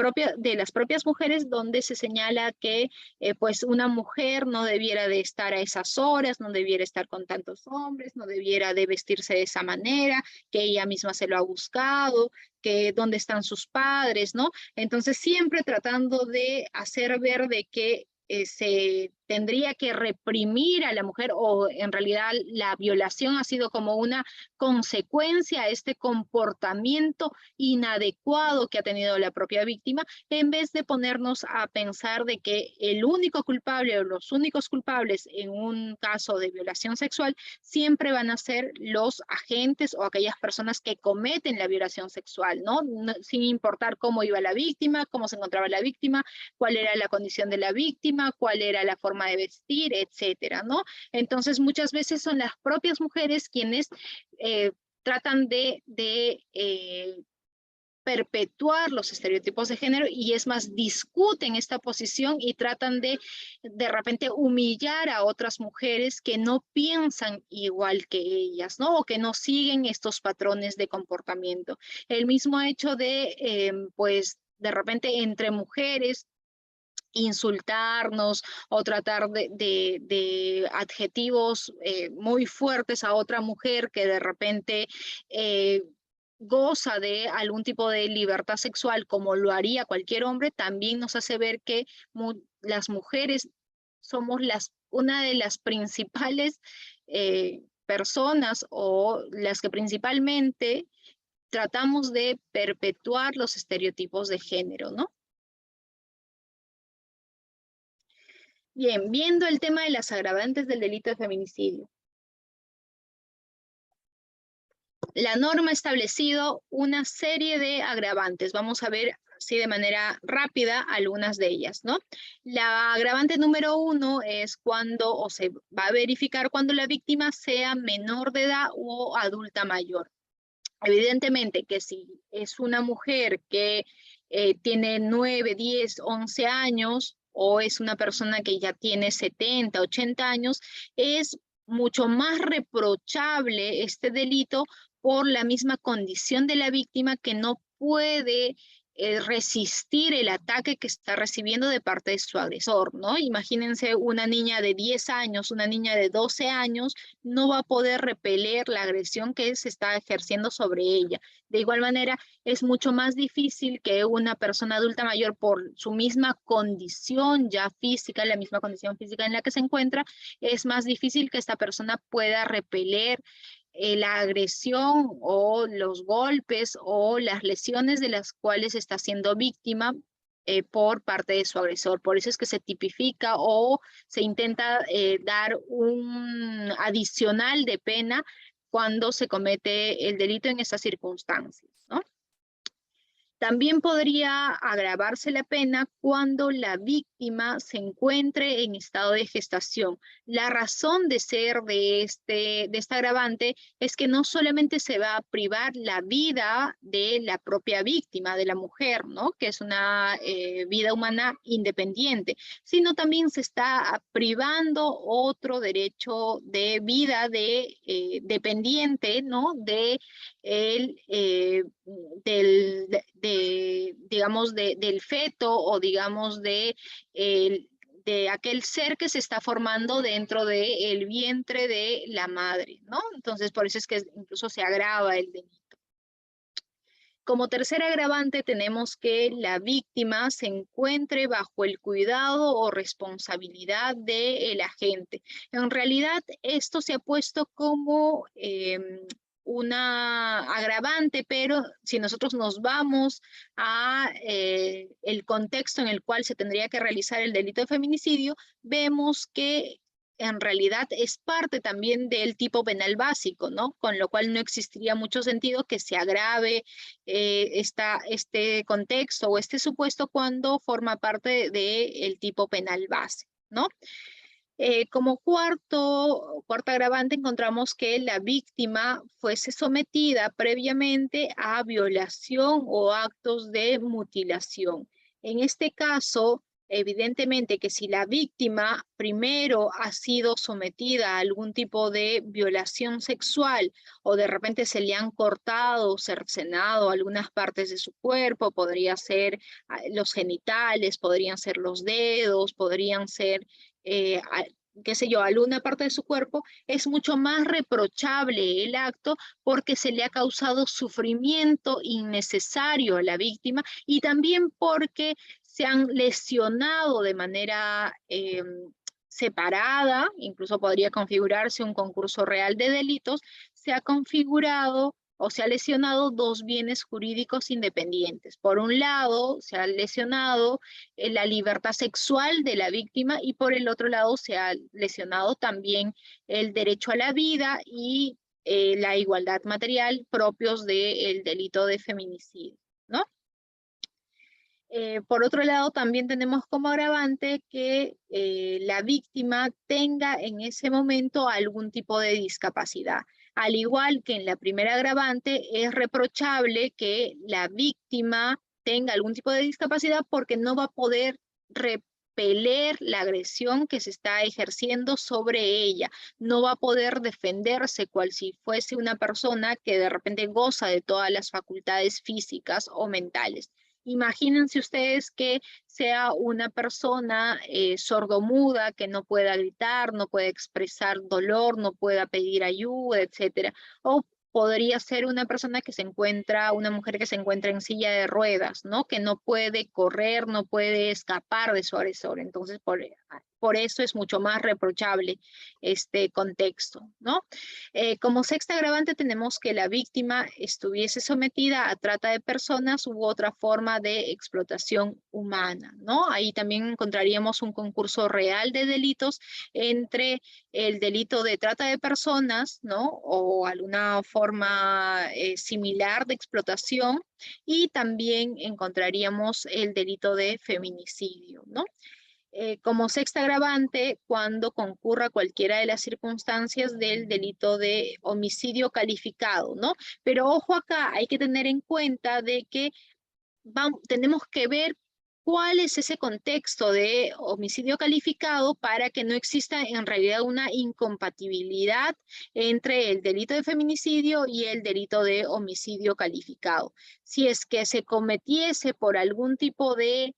las propias mujeres, donde se señala que pues una mujer no debiera de estar a esas horas, no debiera estar con tantos hombres, no debiera de vestirse de esa manera, que ella misma se lo ha buscado, que dónde están sus padres, ¿no? Entonces siempre tratando de hacer ver de que se tendría que reprimir a la mujer, o en realidad la violación ha sido como una consecuencia a este comportamiento inadecuado que ha tenido la propia víctima, en vez de ponernos a pensar de que el único culpable o los únicos culpables en un caso de violación sexual siempre van a ser los agentes o aquellas personas que cometen la violación sexual, ¿no? Sin importar cómo iba la víctima, cómo se encontraba la víctima, cuál era la condición de la víctima, cuál era la forma de vestir, etcétera, ¿no? Entonces, muchas veces son las propias mujeres quienes tratan de perpetuar los estereotipos de género, y es más, discuten esta posición y tratan de repente humillar a otras mujeres que no piensan igual que ellas, ¿no? O que no siguen estos patrones de comportamiento. El mismo hecho de, pues, de repente entre mujeres, insultarnos o tratar de adjetivos muy fuertes a otra mujer que de repente goza de algún tipo de libertad sexual como lo haría cualquier hombre, también nos hace ver que las mujeres somos una de las principales personas, o las que principalmente tratamos de perpetuar los estereotipos de género, ¿no? Bien, viendo el tema de las agravantes del delito de feminicidio. La norma ha establecido una serie de agravantes. Vamos a ver así de manera rápida algunas de ellas, ¿no? La agravante número 1 es cuando, o se va a verificar cuando la víctima sea menor de edad o adulta mayor. Evidentemente que si es una mujer que tiene 9, 10, 11 años, o es una persona que ya tiene 70, 80 años, es mucho más reprochable este delito por la misma condición de la víctima, que no puede resistir el ataque que está recibiendo de parte de su agresor, ¿no? Imagínense una niña de 10 años, una niña de 12 años, no va a poder repeler la agresión que se está ejerciendo sobre ella. De igual manera, es mucho más difícil que una persona adulta mayor, por su misma condición ya física, la misma condición física en la que se encuentra, es más difícil que esta persona pueda repeler la agresión o los golpes o las lesiones de las cuales está siendo víctima por parte de su agresor. Por eso es que se tipifica o se intenta dar un adicional de pena cuando se comete el delito en estas circunstancias, ¿no? También podría agravarse la pena cuando la víctima se encuentre en estado de gestación. La razón de ser de esta agravante es que no solamente se va a privar la vida de la propia víctima, de la mujer, ¿no? Que es una vida humana independiente, sino también se está privando otro derecho de vida dependiente, ¿no? Digamos, del feto, o digamos de aquel ser que se está formando dentro del vientre de la madre, ¿no? Entonces, por eso es que incluso se agrava el delito. Como tercer agravante tenemos que la víctima se encuentre bajo el cuidado o responsabilidad del agente. En realidad, esto se ha puesto como una agravante, pero si nosotros nos vamos a el contexto en el cual se tendría que realizar el delito de feminicidio, vemos que en realidad es parte también del tipo penal básico, ¿no? Con lo cual no existiría mucho sentido que se agrave este contexto o este supuesto cuando forma parte del tipo penal base, ¿no? Como cuarta agravante encontramos que la víctima fuese sometida previamente a violación o actos de mutilación. En este caso, evidentemente que si la víctima primero ha sido sometida a algún tipo de violación sexual o de repente se le han cortado o cercenado algunas partes de su cuerpo, podría ser los genitales, podrían ser los dedos, podrían ser qué sé yo, alguna parte de su cuerpo, es mucho más reprochable el acto porque se le ha causado sufrimiento innecesario a la víctima y también porque se han lesionado de manera separada, incluso podría configurarse un concurso real de delitos, se ha configurado o se ha lesionado dos bienes jurídicos independientes. Por un lado, se ha lesionado la libertad sexual de la víctima y por el otro lado se ha lesionado también el derecho a la vida y la igualdad material propios del delito de feminicidio, ¿no? Por otro lado, también tenemos como agravante que la víctima tenga en ese momento algún tipo de discapacidad. Al igual que en la primera agravante, es reprochable que la víctima tenga algún tipo de discapacidad porque no va a poder repeler la agresión que se está ejerciendo sobre ella. No va a poder defenderse cual si fuese una persona que de repente goza de todas las facultades físicas o mentales. Imagínense ustedes que sea una persona sordomuda, que no pueda gritar, no pueda expresar dolor, no pueda pedir ayuda, etcétera. O podría ser una persona que se encuentra, una mujer que se encuentra en silla de ruedas, ¿no? Que no puede correr, no puede escapar de su agresor. Entonces, por eso es mucho más reprochable este contexto, ¿no? Como sexta agravante tenemos que la víctima estuviese sometida a trata de personas u otra forma de explotación humana, ¿no? Ahí también encontraríamos un concurso real de delitos entre el delito de trata de personas, ¿no? O alguna forma similar de explotación y también encontraríamos el delito de feminicidio, ¿no? Como sexta agravante cuando concurra cualquiera de las circunstancias del delito de homicidio calificado, ¿no? Pero ojo acá, hay que tener en cuenta de que tenemos que ver cuál es ese contexto de homicidio calificado para que no exista en realidad una incompatibilidad entre el delito de feminicidio y el delito de homicidio calificado. Si es que se cometiese por algún tipo de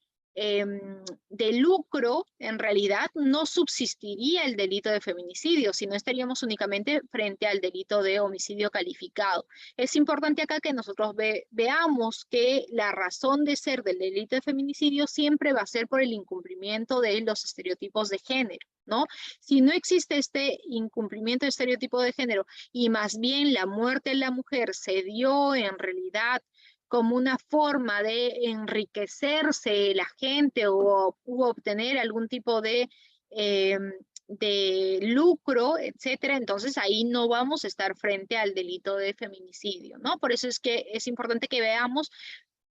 lucro, en realidad no subsistiría el delito de feminicidio, sino estaríamos únicamente frente al delito de homicidio calificado. Es importante acá que nosotros veamos que la razón de ser del delito de feminicidio siempre va a ser por el incumplimiento de los estereotipos de género, ¿no? Si no existe este incumplimiento de estereotipo de género y más bien la muerte de la mujer se dio en realidad como una forma de enriquecerse la gente o obtener algún tipo de lucro, etcétera, entonces ahí no vamos a estar frente al delito de feminicidio, ¿no? Por eso es que es importante que veamos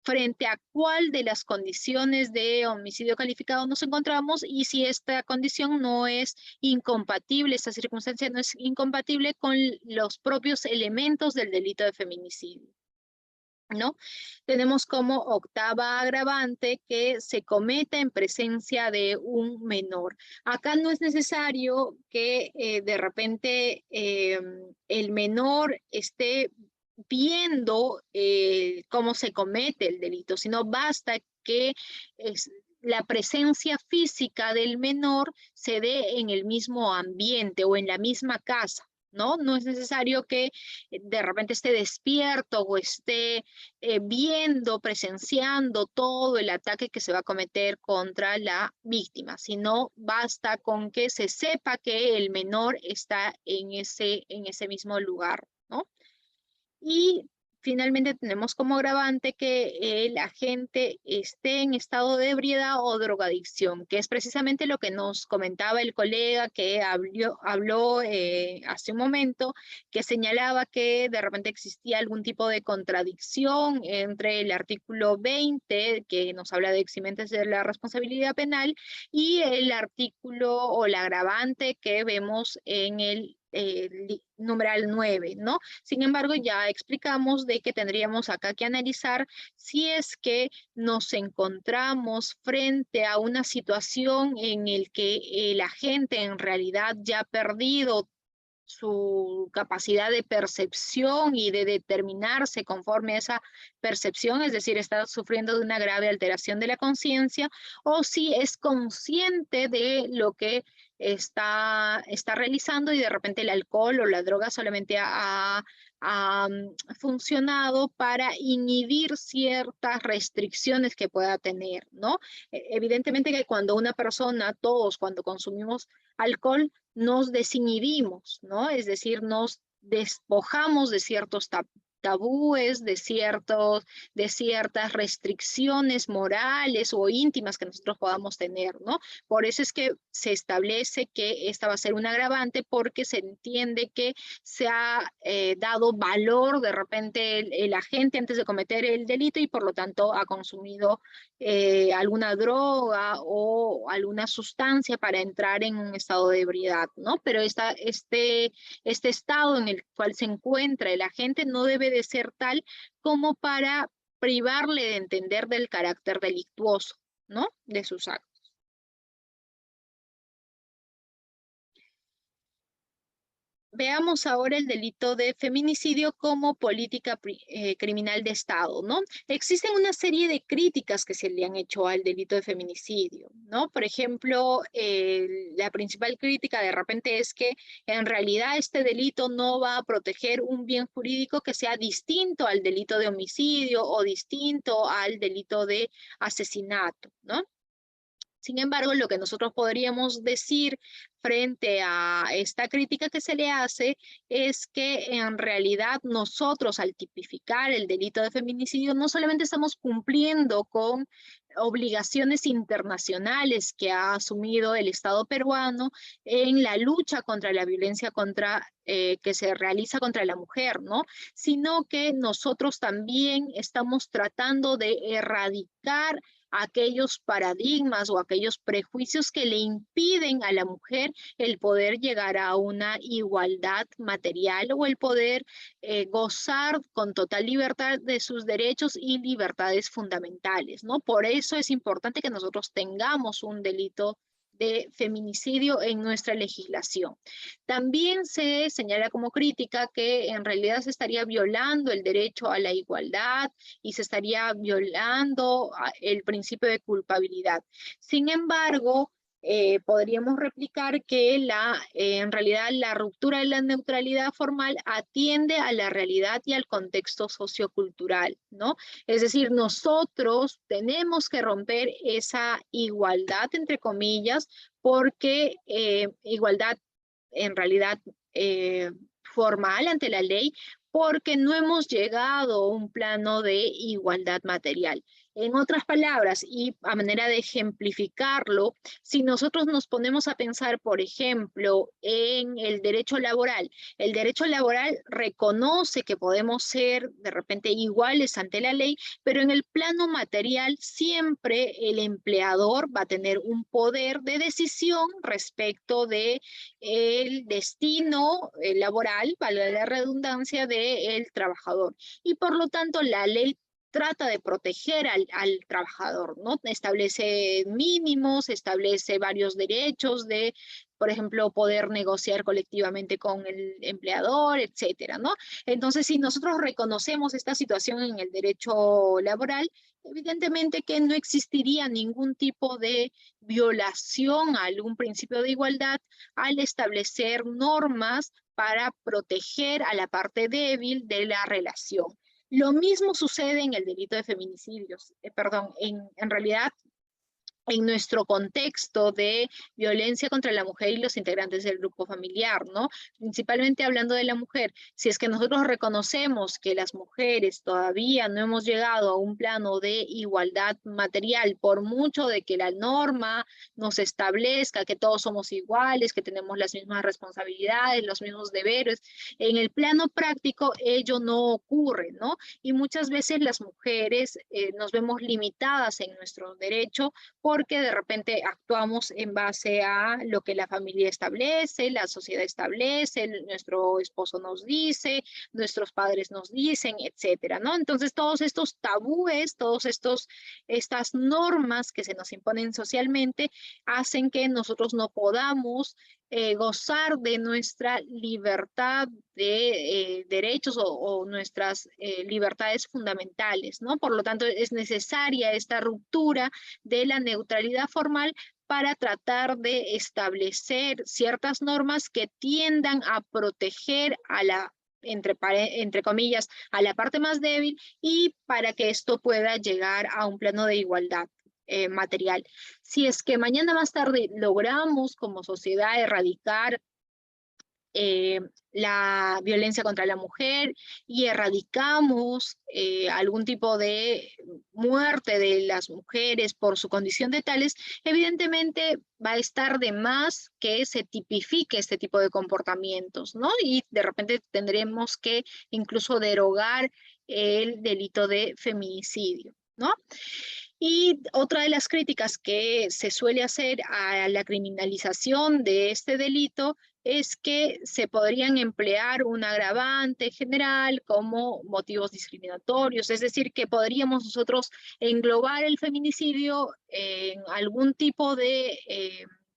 frente a cuál de las condiciones de homicidio calificado nos encontramos y si esta condición no es incompatible, esta circunstancia no es incompatible con los propios elementos del delito de feminicidio, ¿no? Tenemos como octava agravante que se cometa en presencia de un menor. Acá no es necesario que de repente el menor esté viendo cómo se comete el delito, sino basta que la presencia física del menor se dé en el mismo ambiente o en la misma casa, ¿no? No es necesario que de repente esté despierto o esté viendo, presenciando todo el ataque que se va a cometer contra la víctima, sino basta con que se sepa que el menor está en ese mismo lugar, ¿no? Y finalmente tenemos como agravante que el agente esté en estado de ebriedad o drogadicción, que es precisamente lo que nos comentaba el colega que habló hace un momento, que señalaba que de repente existía algún tipo de contradicción entre el artículo 20, que nos habla de eximentes de la responsabilidad penal, y el artículo o la agravante que vemos en el numeral 9, ¿no? Sin embargo, ya explicamos de que tendríamos acá que analizar si es que nos encontramos frente a una situación en el que el agente en realidad ya ha perdido su capacidad de percepción y de determinarse conforme a esa percepción, es decir, está sufriendo de una grave alteración de la conciencia, o si es consciente de lo que está realizando y de repente el alcohol o la droga solamente ha funcionado para inhibir ciertas restricciones que pueda tener, ¿no? Evidentemente que cuando una persona, todos cuando consumimos alcohol, nos desinhibimos, ¿no? Es decir, nos despojamos de ciertos tabúes, de ciertas restricciones morales o íntimas que nosotros podamos tener, ¿no? Por eso es que se establece que esta va a ser un agravante, porque se entiende que se ha dado valor de repente el agente antes de cometer el delito y por lo tanto ha consumido alguna droga o alguna sustancia para entrar en un estado de ebriedad, ¿no? Pero este estado en el cual se encuentra el agente no debe de ser tal como para privarle de entender del carácter delictuoso, ¿no? De sus actos. Veamos ahora el delito de feminicidio como política criminal de Estado, ¿no? Existen una serie de críticas que se le han hecho al delito de feminicidio, ¿no? Por ejemplo, la principal crítica de repente es que en realidad este delito no va a proteger un bien jurídico que sea distinto al delito de homicidio o distinto al delito de asesinato, ¿no? Sin embargo, lo que nosotros podríamos decir frente a esta crítica que se le hace es que en realidad nosotros, al tipificar el delito de feminicidio, no solamente estamos cumpliendo con obligaciones internacionales que ha asumido el Estado peruano en la lucha contra la violencia que se realiza contra la mujer, ¿no? Sino que nosotros también estamos tratando de erradicar aquellos paradigmas o aquellos prejuicios que le impiden a la mujer el poder llegar a una igualdad material o el poder gozar con total libertad de sus derechos y libertades fundamentales, ¿no? Por eso es importante que nosotros tengamos un delito de feminicidio en nuestra legislación. También se señala como crítica que en realidad se estaría violando el derecho a la igualdad y se estaría violando el principio de culpabilidad. Sin embargo, podríamos replicar que en realidad la ruptura de la neutralidad formal atiende a la realidad y al contexto sociocultural, ¿no? Es decir, nosotros tenemos que romper esa igualdad, entre comillas, porque igualdad en realidad formal ante la ley, porque no hemos llegado a un plano de igualdad material. En otras palabras, y a manera de ejemplificarlo, si nosotros nos ponemos a pensar, por ejemplo, en el derecho laboral reconoce que podemos ser de repente iguales ante la ley, pero en el plano material siempre el empleador va a tener un poder de decisión respecto de el destino laboral, valga la redundancia, del trabajador. Y por lo tanto, la ley trata de proteger al trabajador, ¿no? Establece mínimos, establece varios derechos de, por ejemplo, poder negociar colectivamente con el empleador, etcétera, ¿no? Entonces, si nosotros reconocemos esta situación en el derecho laboral, evidentemente que no existiría ningún tipo de violación a algún principio de igualdad al establecer normas para proteger a la parte débil de la relación. Lo mismo sucede en el delito de feminicidios, en realidad en nuestro contexto de violencia contra la mujer y los integrantes del grupo familiar, ¿no? Principalmente hablando de la mujer, si es que nosotros reconocemos que las mujeres todavía no hemos llegado a un plano de igualdad material, por mucho de que la norma nos establezca que todos somos iguales, que tenemos las mismas responsabilidades, los mismos deberes, en el plano práctico ello no ocurre, ¿no? Y muchas veces las mujeres nos vemos limitadas en nuestro derecho porque de repente actuamos en base a lo que la familia establece, la sociedad establece, nuestro esposo nos dice, nuestros padres nos dicen, etcétera, ¿no? Entonces todos estos tabúes, estas normas que se nos imponen socialmente hacen que nosotros no podamos gozar de nuestra libertad de derechos o nuestras libertades fundamentales, ¿no? Por lo tanto, es necesaria esta ruptura de la neutralidad formal para tratar de establecer ciertas normas que tiendan a proteger a la, entre comillas, a la parte más débil y para que esto pueda llegar a un plano de igualdad material. Si es que mañana más tarde logramos como sociedad erradicar la violencia contra la mujer y erradicamos algún tipo de muerte de las mujeres por su condición de tales, evidentemente va a estar de más que se tipifique este tipo de comportamientos, ¿no? Y de repente tendremos que incluso derogar el delito de feminicidio, ¿no? Y otra de las críticas que se suele hacer a la criminalización de este delito es que se podrían emplear un agravante general como motivos discriminatorios, es decir, que podríamos nosotros englobar el feminicidio en algún tipo de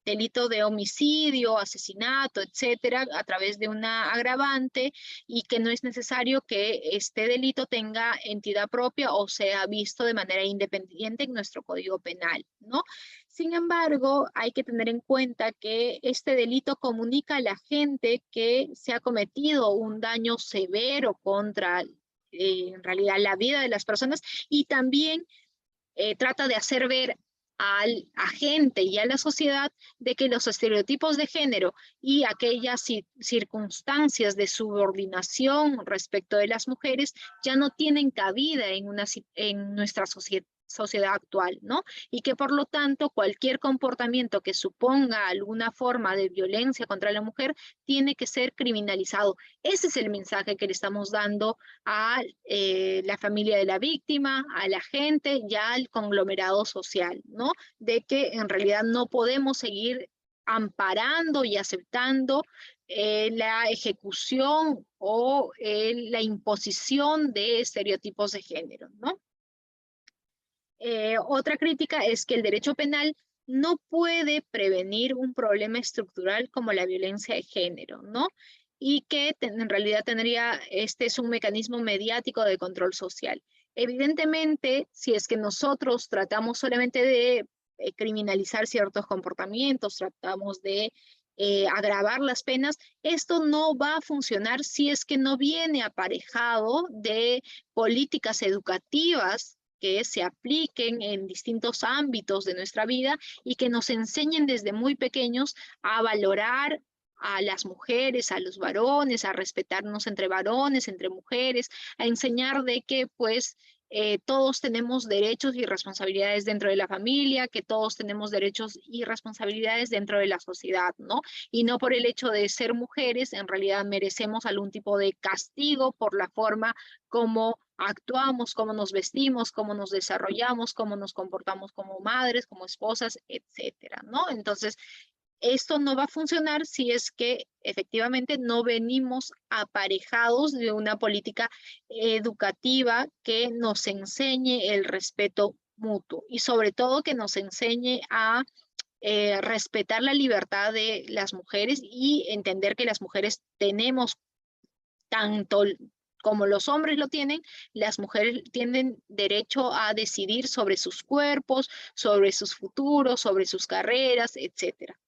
delito de homicidio, asesinato, etcétera, a través de una agravante y que no es necesario que este delito tenga entidad propia o sea visto de manera independiente en nuestro Código Penal, ¿no? Sin embargo, hay que tener en cuenta que este delito comunica a la gente que se ha cometido un daño severo contra, en realidad, la vida de las personas y también trata de hacer ver al agente y a la sociedad de que los estereotipos de género y aquellas circunstancias de subordinación respecto de las mujeres ya no tienen cabida en nuestra sociedad actual, ¿no? Y que por lo tanto cualquier comportamiento que suponga alguna forma de violencia contra la mujer tiene que ser criminalizado. Ese es el mensaje que le estamos dando a la familia de la víctima, a la gente y al conglomerado social, ¿no? De que en realidad no podemos seguir amparando y aceptando la ejecución o la imposición de estereotipos de género, ¿no? Otra crítica es que el derecho penal no puede prevenir un problema estructural como la violencia de género, ¿no? Y que en realidad este es un mecanismo mediático de control social. Evidentemente, si es que nosotros tratamos solamente de criminalizar ciertos comportamientos, tratamos de agravar las penas, esto no va a funcionar si es que no viene aparejado de políticas educativas que se apliquen en distintos ámbitos de nuestra vida y que nos enseñen desde muy pequeños a valorar a las mujeres, a los varones, a respetarnos entre varones, entre mujeres, a enseñar de que pues todos tenemos derechos y responsabilidades dentro de la familia, que todos tenemos derechos y responsabilidades dentro de la sociedad, ¿no? Y no por el hecho de ser mujeres, en realidad merecemos algún tipo de castigo por la forma como actuamos, cómo nos vestimos, cómo nos desarrollamos, cómo nos comportamos como madres, como esposas, etcétera, ¿no? Entonces, esto no va a funcionar si es que efectivamente no venimos aparejados de una política educativa que nos enseñe el respeto mutuo y sobre todo que nos enseñe a respetar la libertad de las mujeres y entender que las mujeres tenemos tanto como los hombres lo tienen, las mujeres tienen derecho a decidir sobre sus cuerpos, sobre sus futuros, sobre sus carreras, etcétera.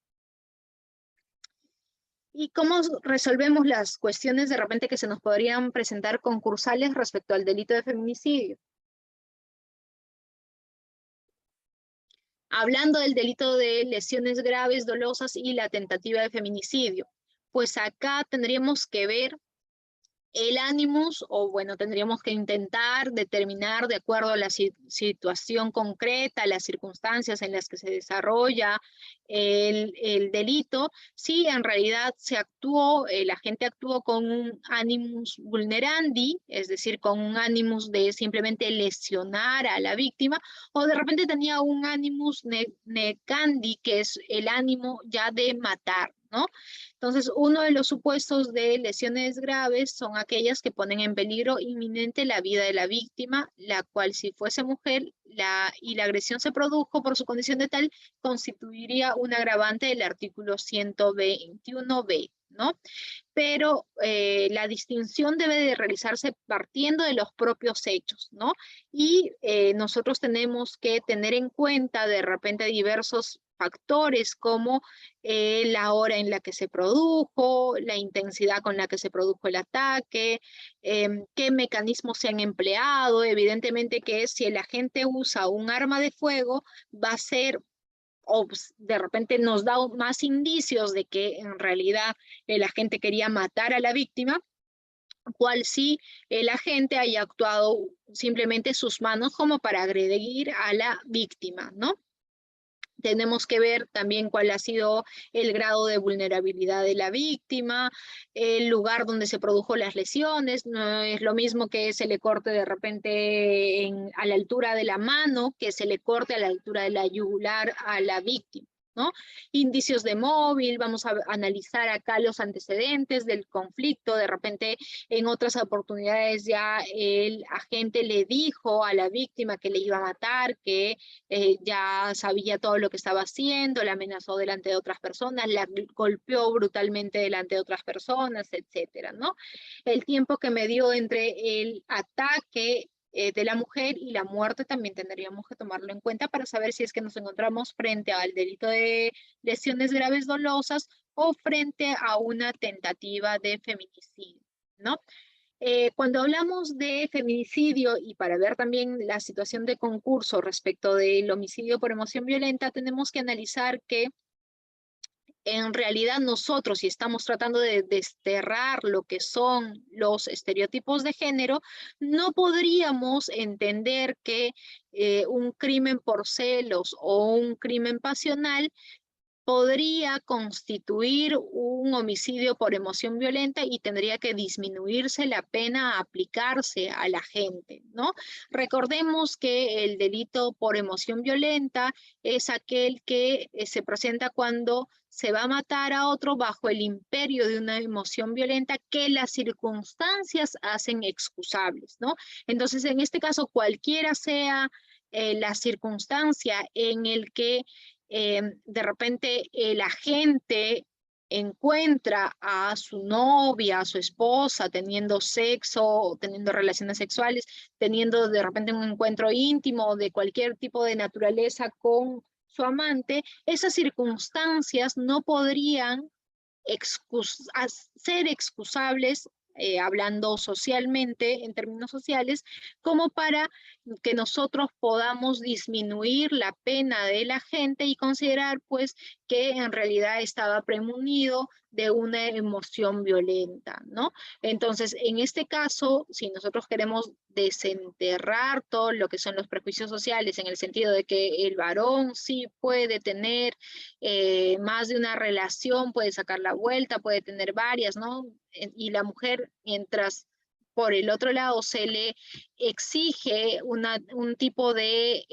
¿Y cómo resolvemos las cuestiones de repente que se nos podrían presentar concursales respecto al delito de feminicidio? hablando del delito de lesiones graves, dolosas y la tentativa de feminicidio. Pues acá tendríamos que ver el animus, o bueno, tendríamos que intentar determinar de acuerdo a la situación concreta, las circunstancias en las que se desarrolla el delito, si en realidad se actuó, la gente actuó con un animus vulnerandi, es decir, con un animus de simplemente lesionar a la víctima, o de repente tenía un animus necandi, que es el ánimo ya de matar, ¿no? Entonces, uno de los supuestos de lesiones graves son aquellas que ponen en peligro inminente la vida de la víctima, la cual, si fuese mujer y la agresión se produjo por su condición de tal, constituiría un agravante del artículo 121b, ¿no? Pero la distinción debe de realizarse partiendo de los propios hechos, ¿no? Y nosotros tenemos que tener en cuenta de repente diversos factores como la hora en la que se produjo, la intensidad con la que se produjo el ataque, qué mecanismos se han empleado. Evidentemente que si el agente usa un arma de fuego, va a ser, o de repente nos da más indicios de que en realidad el agente quería matar a la víctima, cual si el agente haya actuado simplemente sus manos como para agredir a la víctima, ¿no? Tenemos que ver también cuál ha sido el grado de vulnerabilidad de la víctima, el lugar donde se produjo las lesiones. No es lo mismo que se le corte de repente a la altura de la mano, que se le corte a la altura de la yugular a la víctima, ¿no? Indicios de móvil, vamos a analizar acá los antecedentes del conflicto. De repente en otras oportunidades ya el agente le dijo a la víctima que le iba a matar, que ya sabía todo lo que estaba haciendo, la amenazó delante de otras personas, la golpeó brutalmente delante de otras personas, etcétera, ¿no? El tiempo que me dio entre el ataque de la mujer y la muerte también tendríamos que tomarlo en cuenta para saber si es que nos encontramos frente al delito de lesiones graves dolosas o frente a una tentativa de feminicidio, ¿no? Cuando hablamos de feminicidio y para ver también la situación de concurso respecto del homicidio por emoción violenta, tenemos que analizar que en realidad nosotros, si estamos tratando de desterrar lo que son los estereotipos de género, no podríamos entender que un crimen por celos o un crimen pasional podría constituir un homicidio por emoción violenta y tendría que disminuirse la pena a aplicarse a la gente, ¿no? Recordemos que el delito por emoción violenta es aquel que se presenta cuando se va a matar a otro bajo el imperio de una emoción violenta que las circunstancias hacen excusables, ¿no? Entonces, en este caso, cualquiera sea la circunstancia en el que de repente el agente encuentra a su novia, a su esposa, teniendo sexo, teniendo relaciones sexuales, teniendo de repente un encuentro íntimo de cualquier tipo de naturaleza con su amante, esas circunstancias no podrían ser excusables, hablando socialmente, en términos sociales, como para que nosotros podamos disminuir la pena de la gente y considerar pues que en realidad estaba premonido de una emoción violenta, ¿no? Entonces, en este caso, si nosotros queremos desenterrar todo lo que son los prejuicios sociales en el sentido de que el varón sí puede tener más de una relación, puede sacar la vuelta, puede tener varias, ¿no? Y la mujer, mientras por el otro lado se le exige un tipo de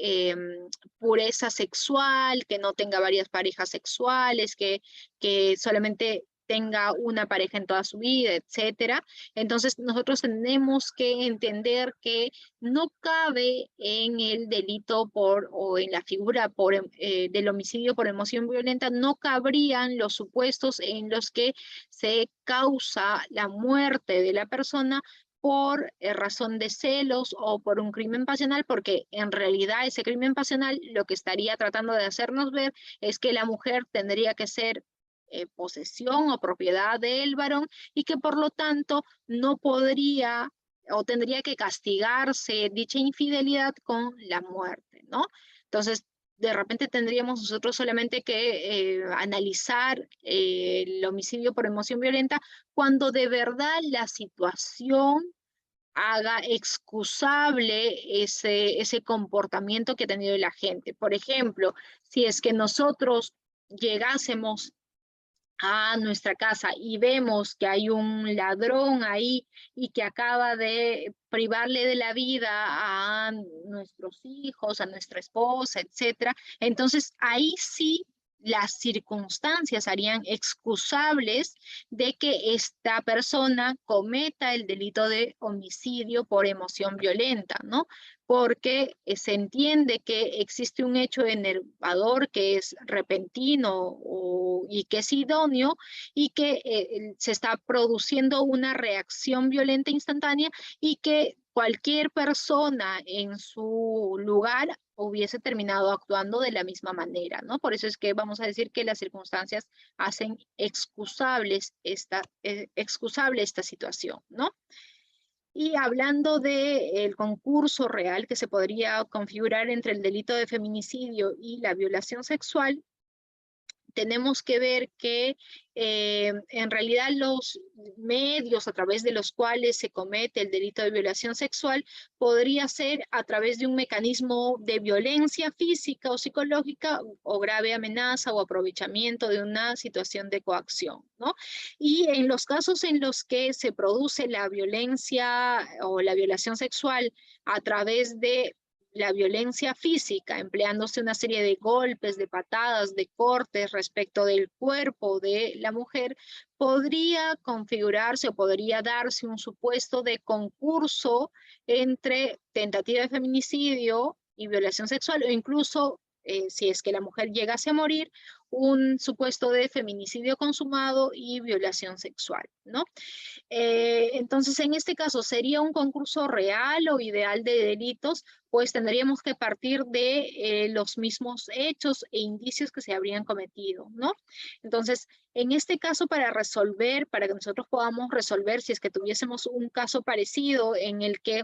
pureza sexual, que no tenga varias parejas sexuales, que solamente tenga una pareja en toda su vida, etcétera. Entonces nosotros tenemos que entender que no cabe en el delito o en la figura del homicidio por emoción violenta, no cabrían los supuestos en los que se causa la muerte de la persona por razón de celos o por un crimen pasional, porque en realidad ese crimen pasional lo que estaría tratando de hacernos ver es que la mujer tendría que ser posesión o propiedad del varón y que por lo tanto no podría o tendría que castigarse dicha infidelidad con la muerte, ¿no? Entonces, de repente tendríamos nosotros solamente que analizar el homicidio por emoción violenta cuando de verdad la situación haga excusable ese comportamiento que ha tenido la gente. Por ejemplo, si es que nosotros llegásemos a nuestra casa y vemos que hay un ladrón ahí y que acaba de privarle de la vida a nuestros hijos, a nuestra esposa, etcétera, entonces ahí sí las circunstancias harían excusables de que esta persona cometa el delito de homicidio por emoción violenta, ¿no? Porque se entiende que existe un hecho enervador que es repentino y que es idóneo y que se está produciendo una reacción violenta instantánea y que cualquier persona en su lugar hubiese terminado actuando de la misma manera, ¿no? Por eso es que vamos a decir que las circunstancias hacen excusable esta situación, ¿no? Y hablando del concurso real que se podría configurar entre el delito de feminicidio y la violación sexual, tenemos que ver que en realidad los medios a través de los cuales se comete el delito de violación sexual podría ser a través de un mecanismo de violencia física o psicológica o grave amenaza o aprovechamiento de una situación de coacción, ¿no? Y en los casos en los que se produce la violencia o la violación sexual a través de la violencia física, empleándose una serie de golpes, de patadas, de cortes respecto del cuerpo de la mujer, podría configurarse o podría darse un supuesto de concurso entre tentativa de feminicidio y violación sexual, o incluso, si es que la mujer llegase a morir, un supuesto de feminicidio consumado y violación sexual, ¿no? Entonces, en este caso, ¿sería un concurso real o ideal de delitos? Pues tendríamos que partir de los mismos hechos e indicios que se habrían cometido, ¿no? Entonces, en este caso, para que nosotros podamos resolver, si es que tuviésemos un caso parecido en el que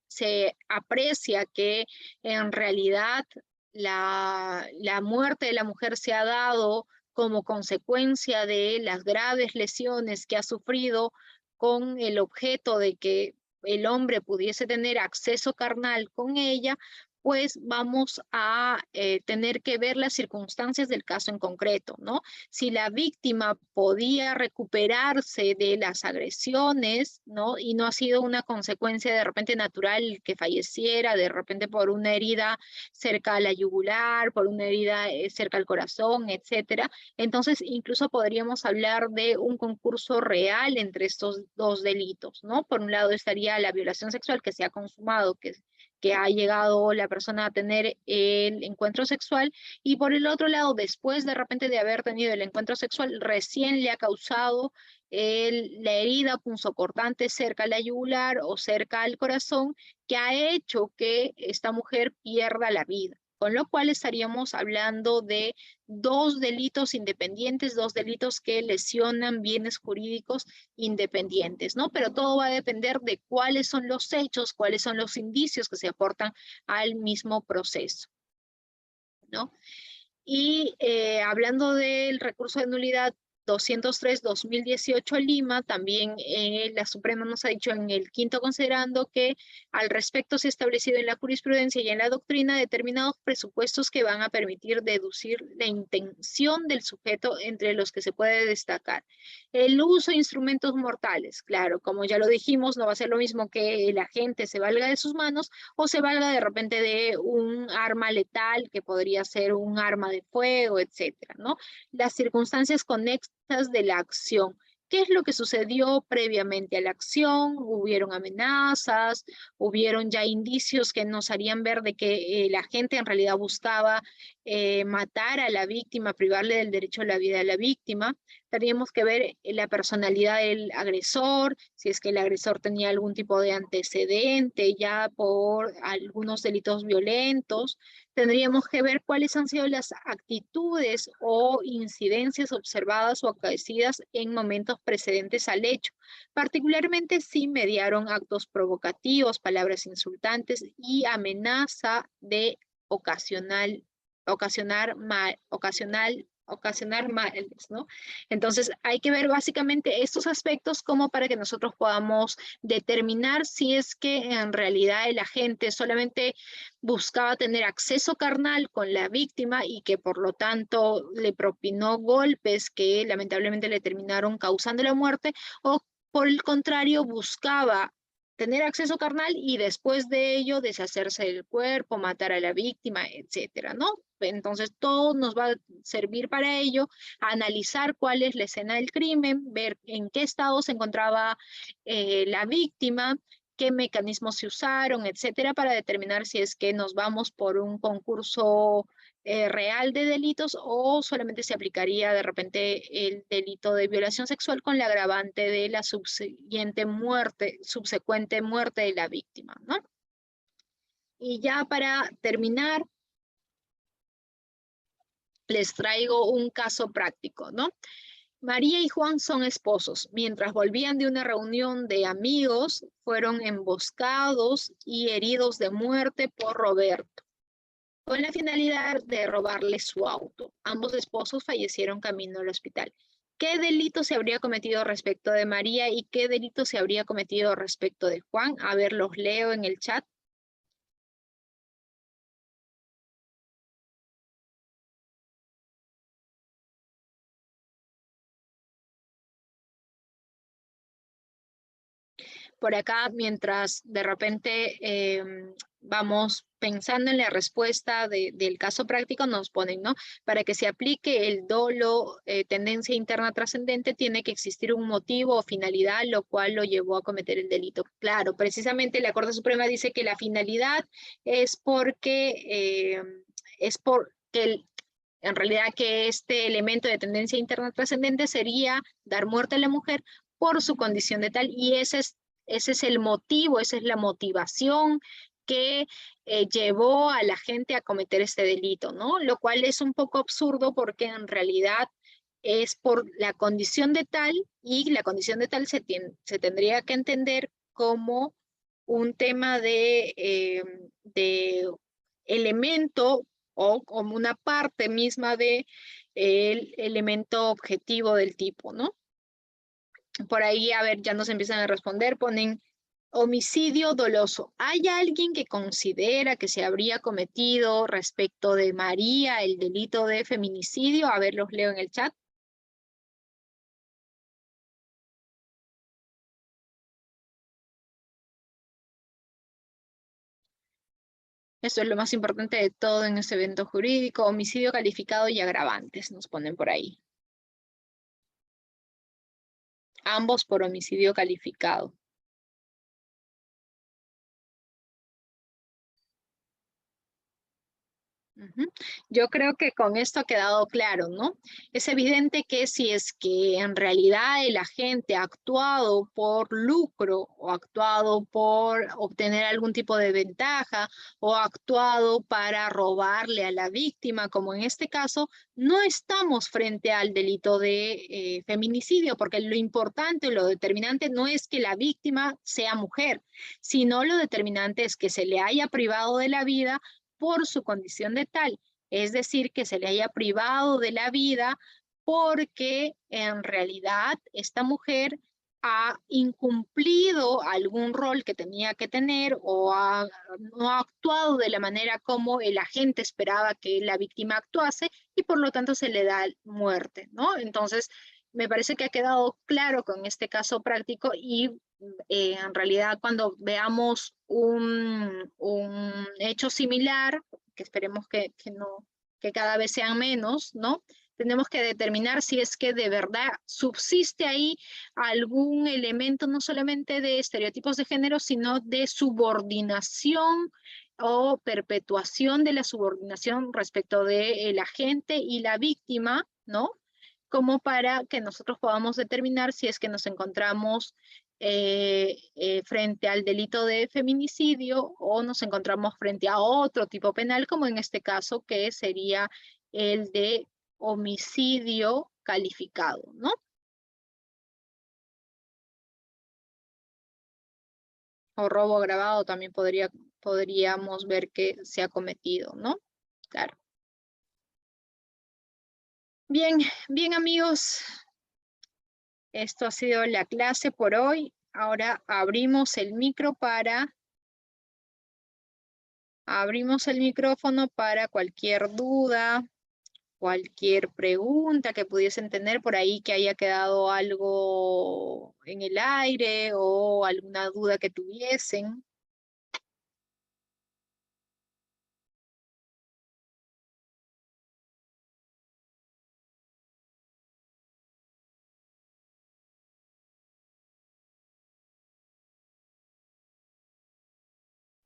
se aprecia que en realidad la muerte de la mujer se ha dado como consecuencia de las graves lesiones que ha sufrido con el objeto de que el hombre pudiese tener acceso carnal con ella, pues vamos a tener que ver las circunstancias del caso en concreto, ¿no? Si la víctima podía recuperarse de las agresiones, ¿no? Y no ha sido una consecuencia de repente natural que falleciera, de repente por una herida cerca a la yugular, por una herida cerca al corazón, etcétera. Entonces, incluso podríamos hablar de un concurso real entre estos dos delitos, ¿no? Por un lado estaría la violación sexual que se ha consumado, que ha llegado la persona a tener el encuentro sexual, y por el otro lado, después de repente de haber tenido el encuentro sexual, recién le ha causado la herida punzocortante cerca a la yugular o cerca al corazón, que ha hecho que esta mujer pierda la vida. Con lo cual estaríamos hablando de dos delitos independientes, dos delitos que lesionan bienes jurídicos independientes, ¿no? Pero todo va a depender de cuáles son los hechos, cuáles son los indicios que se aportan al mismo proceso, ¿no? Y hablando del recurso de nulidad 203/2018 Lima, también la Suprema nos ha dicho en el quinto considerando que al respecto se ha establecido en la jurisprudencia y en la doctrina determinados presupuestos que van a permitir deducir la intención del sujeto, entre los que se puede destacar el uso de instrumentos mortales. Claro, como ya lo dijimos, no va a ser lo mismo que el agente se valga de sus manos o se valga de repente de un arma letal que podría ser un arma de fuego, etcétera, ¿no? Las circunstancias conexas de la acción. ¿Qué es lo que sucedió previamente a la acción? ¿Hubieron amenazas? ¿Hubieron ya indicios que nos harían ver de que la gente en realidad buscaba matar a la víctima, privarle del derecho a la vida a la víctima? Tendríamos que ver la personalidad del agresor, si es que el agresor tenía algún tipo de antecedente ya por algunos delitos violentos. Tendríamos que ver cuáles han sido las actitudes o incidencias observadas o acaecidas en momentos precedentes al hecho. Particularmente si mediaron actos provocativos, palabras insultantes y amenaza de ocasional ocasionar males, ¿no? Entonces hay que ver básicamente estos aspectos como para que nosotros podamos determinar si es que en realidad el agente solamente buscaba tener acceso carnal con la víctima y que por lo tanto le propinó golpes que lamentablemente le terminaron causando la muerte, o por el contrario buscaba tener acceso carnal y después de ello deshacerse del cuerpo, matar a la víctima, etcétera, ¿no? Entonces todo nos va a servir para ello, analizar cuál es la escena del crimen, ver en qué estado se encontraba la víctima, qué mecanismos se usaron, etcétera, para determinar si es que nos vamos por un concurso real de delitos o solamente se aplicaría de repente el delito de violación sexual con la agravante de la subsecuente muerte de la víctima, ¿no? Y ya para terminar, les traigo un caso práctico, ¿no? María y Juan son esposos. Mientras volvían de una reunión de amigos, fueron emboscados y heridos de muerte por Roberto, con la finalidad de robarle su auto. Ambos esposos fallecieron camino al hospital. ¿Qué delito se habría cometido respecto de María y qué delito se habría cometido respecto de Juan? A ver, los leo en el chat. Por acá, mientras de repente vamos pensando en la respuesta del caso práctico, nos ponen, ¿no? Para que se aplique el dolo, tendencia interna trascendente, tiene que existir un motivo o finalidad, lo cual lo llevó a cometer el delito. Claro, precisamente la Corte Suprema dice que la finalidad es porque, en realidad que este elemento de tendencia interna trascendente sería dar muerte a la mujer por su condición de tal, y ese es el motivo, esa es la motivación que llevó a la gente a cometer este delito, ¿no? Lo cual es un poco absurdo porque en realidad es por la condición de tal, y la condición de tal se tendría que entender como un tema de elemento o como una parte misma de el elemento objetivo del tipo, ¿no? Por ahí, a ver, ya nos empiezan a responder, ponen homicidio doloso. ¿Hay alguien que considera que se habría cometido respecto de María el delito de feminicidio? A ver, los leo en el chat. Eso es lo más importante de todo en este evento jurídico. Homicidio calificado y agravantes, nos ponen por ahí. Ambos por homicidio calificado. Yo creo que con esto ha quedado claro, ¿no? Es evidente que si es que en realidad el agente ha actuado por lucro o ha actuado por obtener algún tipo de ventaja o ha actuado para robarle a la víctima, como en este caso, no estamos frente al delito de feminicidio, porque lo importante, lo determinante no es que la víctima sea mujer, sino lo determinante es que se le haya privado de la vida por su condición de tal, es decir, que se le haya privado de la vida porque en realidad esta mujer ha incumplido algún rol que tenía que tener o no ha actuado de la manera como el agente esperaba que la víctima actuase y por lo tanto se le da muerte, ¿no? Entonces, me parece que ha quedado claro con este caso práctico y en realidad cuando veamos un hecho similar, que esperemos que cada vez sean menos, ¿no? Tenemos que determinar si es que de verdad subsiste ahí algún elemento no solamente de estereotipos de género, sino de subordinación o perpetuación de la subordinación respecto del agente y la víctima, ¿no? Como para que nosotros podamos determinar si es que nos encontramos frente al delito de feminicidio o nos encontramos frente a otro tipo penal, como en este caso que sería el de homicidio calificado, ¿no? O robo agravado también podríamos ver que se ha cometido, ¿no? Claro. Bien amigos, esto ha sido la clase por hoy. Ahora abrimos el micrófono para cualquier duda, cualquier pregunta que pudiesen tener por ahí, que haya quedado algo en el aire o alguna duda que tuviesen.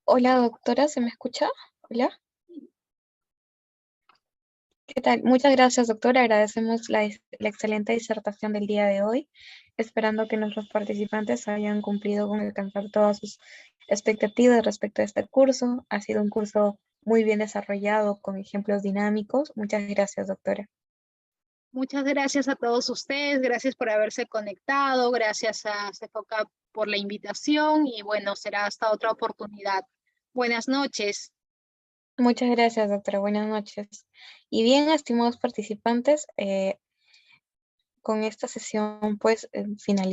Hola, doctora, ¿se me escucha? Hola. ¿Qué tal? Muchas gracias, doctora. Agradecemos la excelente disertación del día de hoy, esperando que nuestros participantes hayan cumplido con alcanzar todas sus expectativas respecto a este curso. Ha sido un curso muy bien desarrollado, con ejemplos dinámicos. Muchas gracias, doctora. Muchas gracias a todos ustedes, gracias por haberse conectado, gracias a CEFOCA por la invitación y bueno, será hasta otra oportunidad. Buenas noches. Muchas gracias, doctora. Buenas noches. Y bien, estimados participantes, con esta sesión pues finalizamos.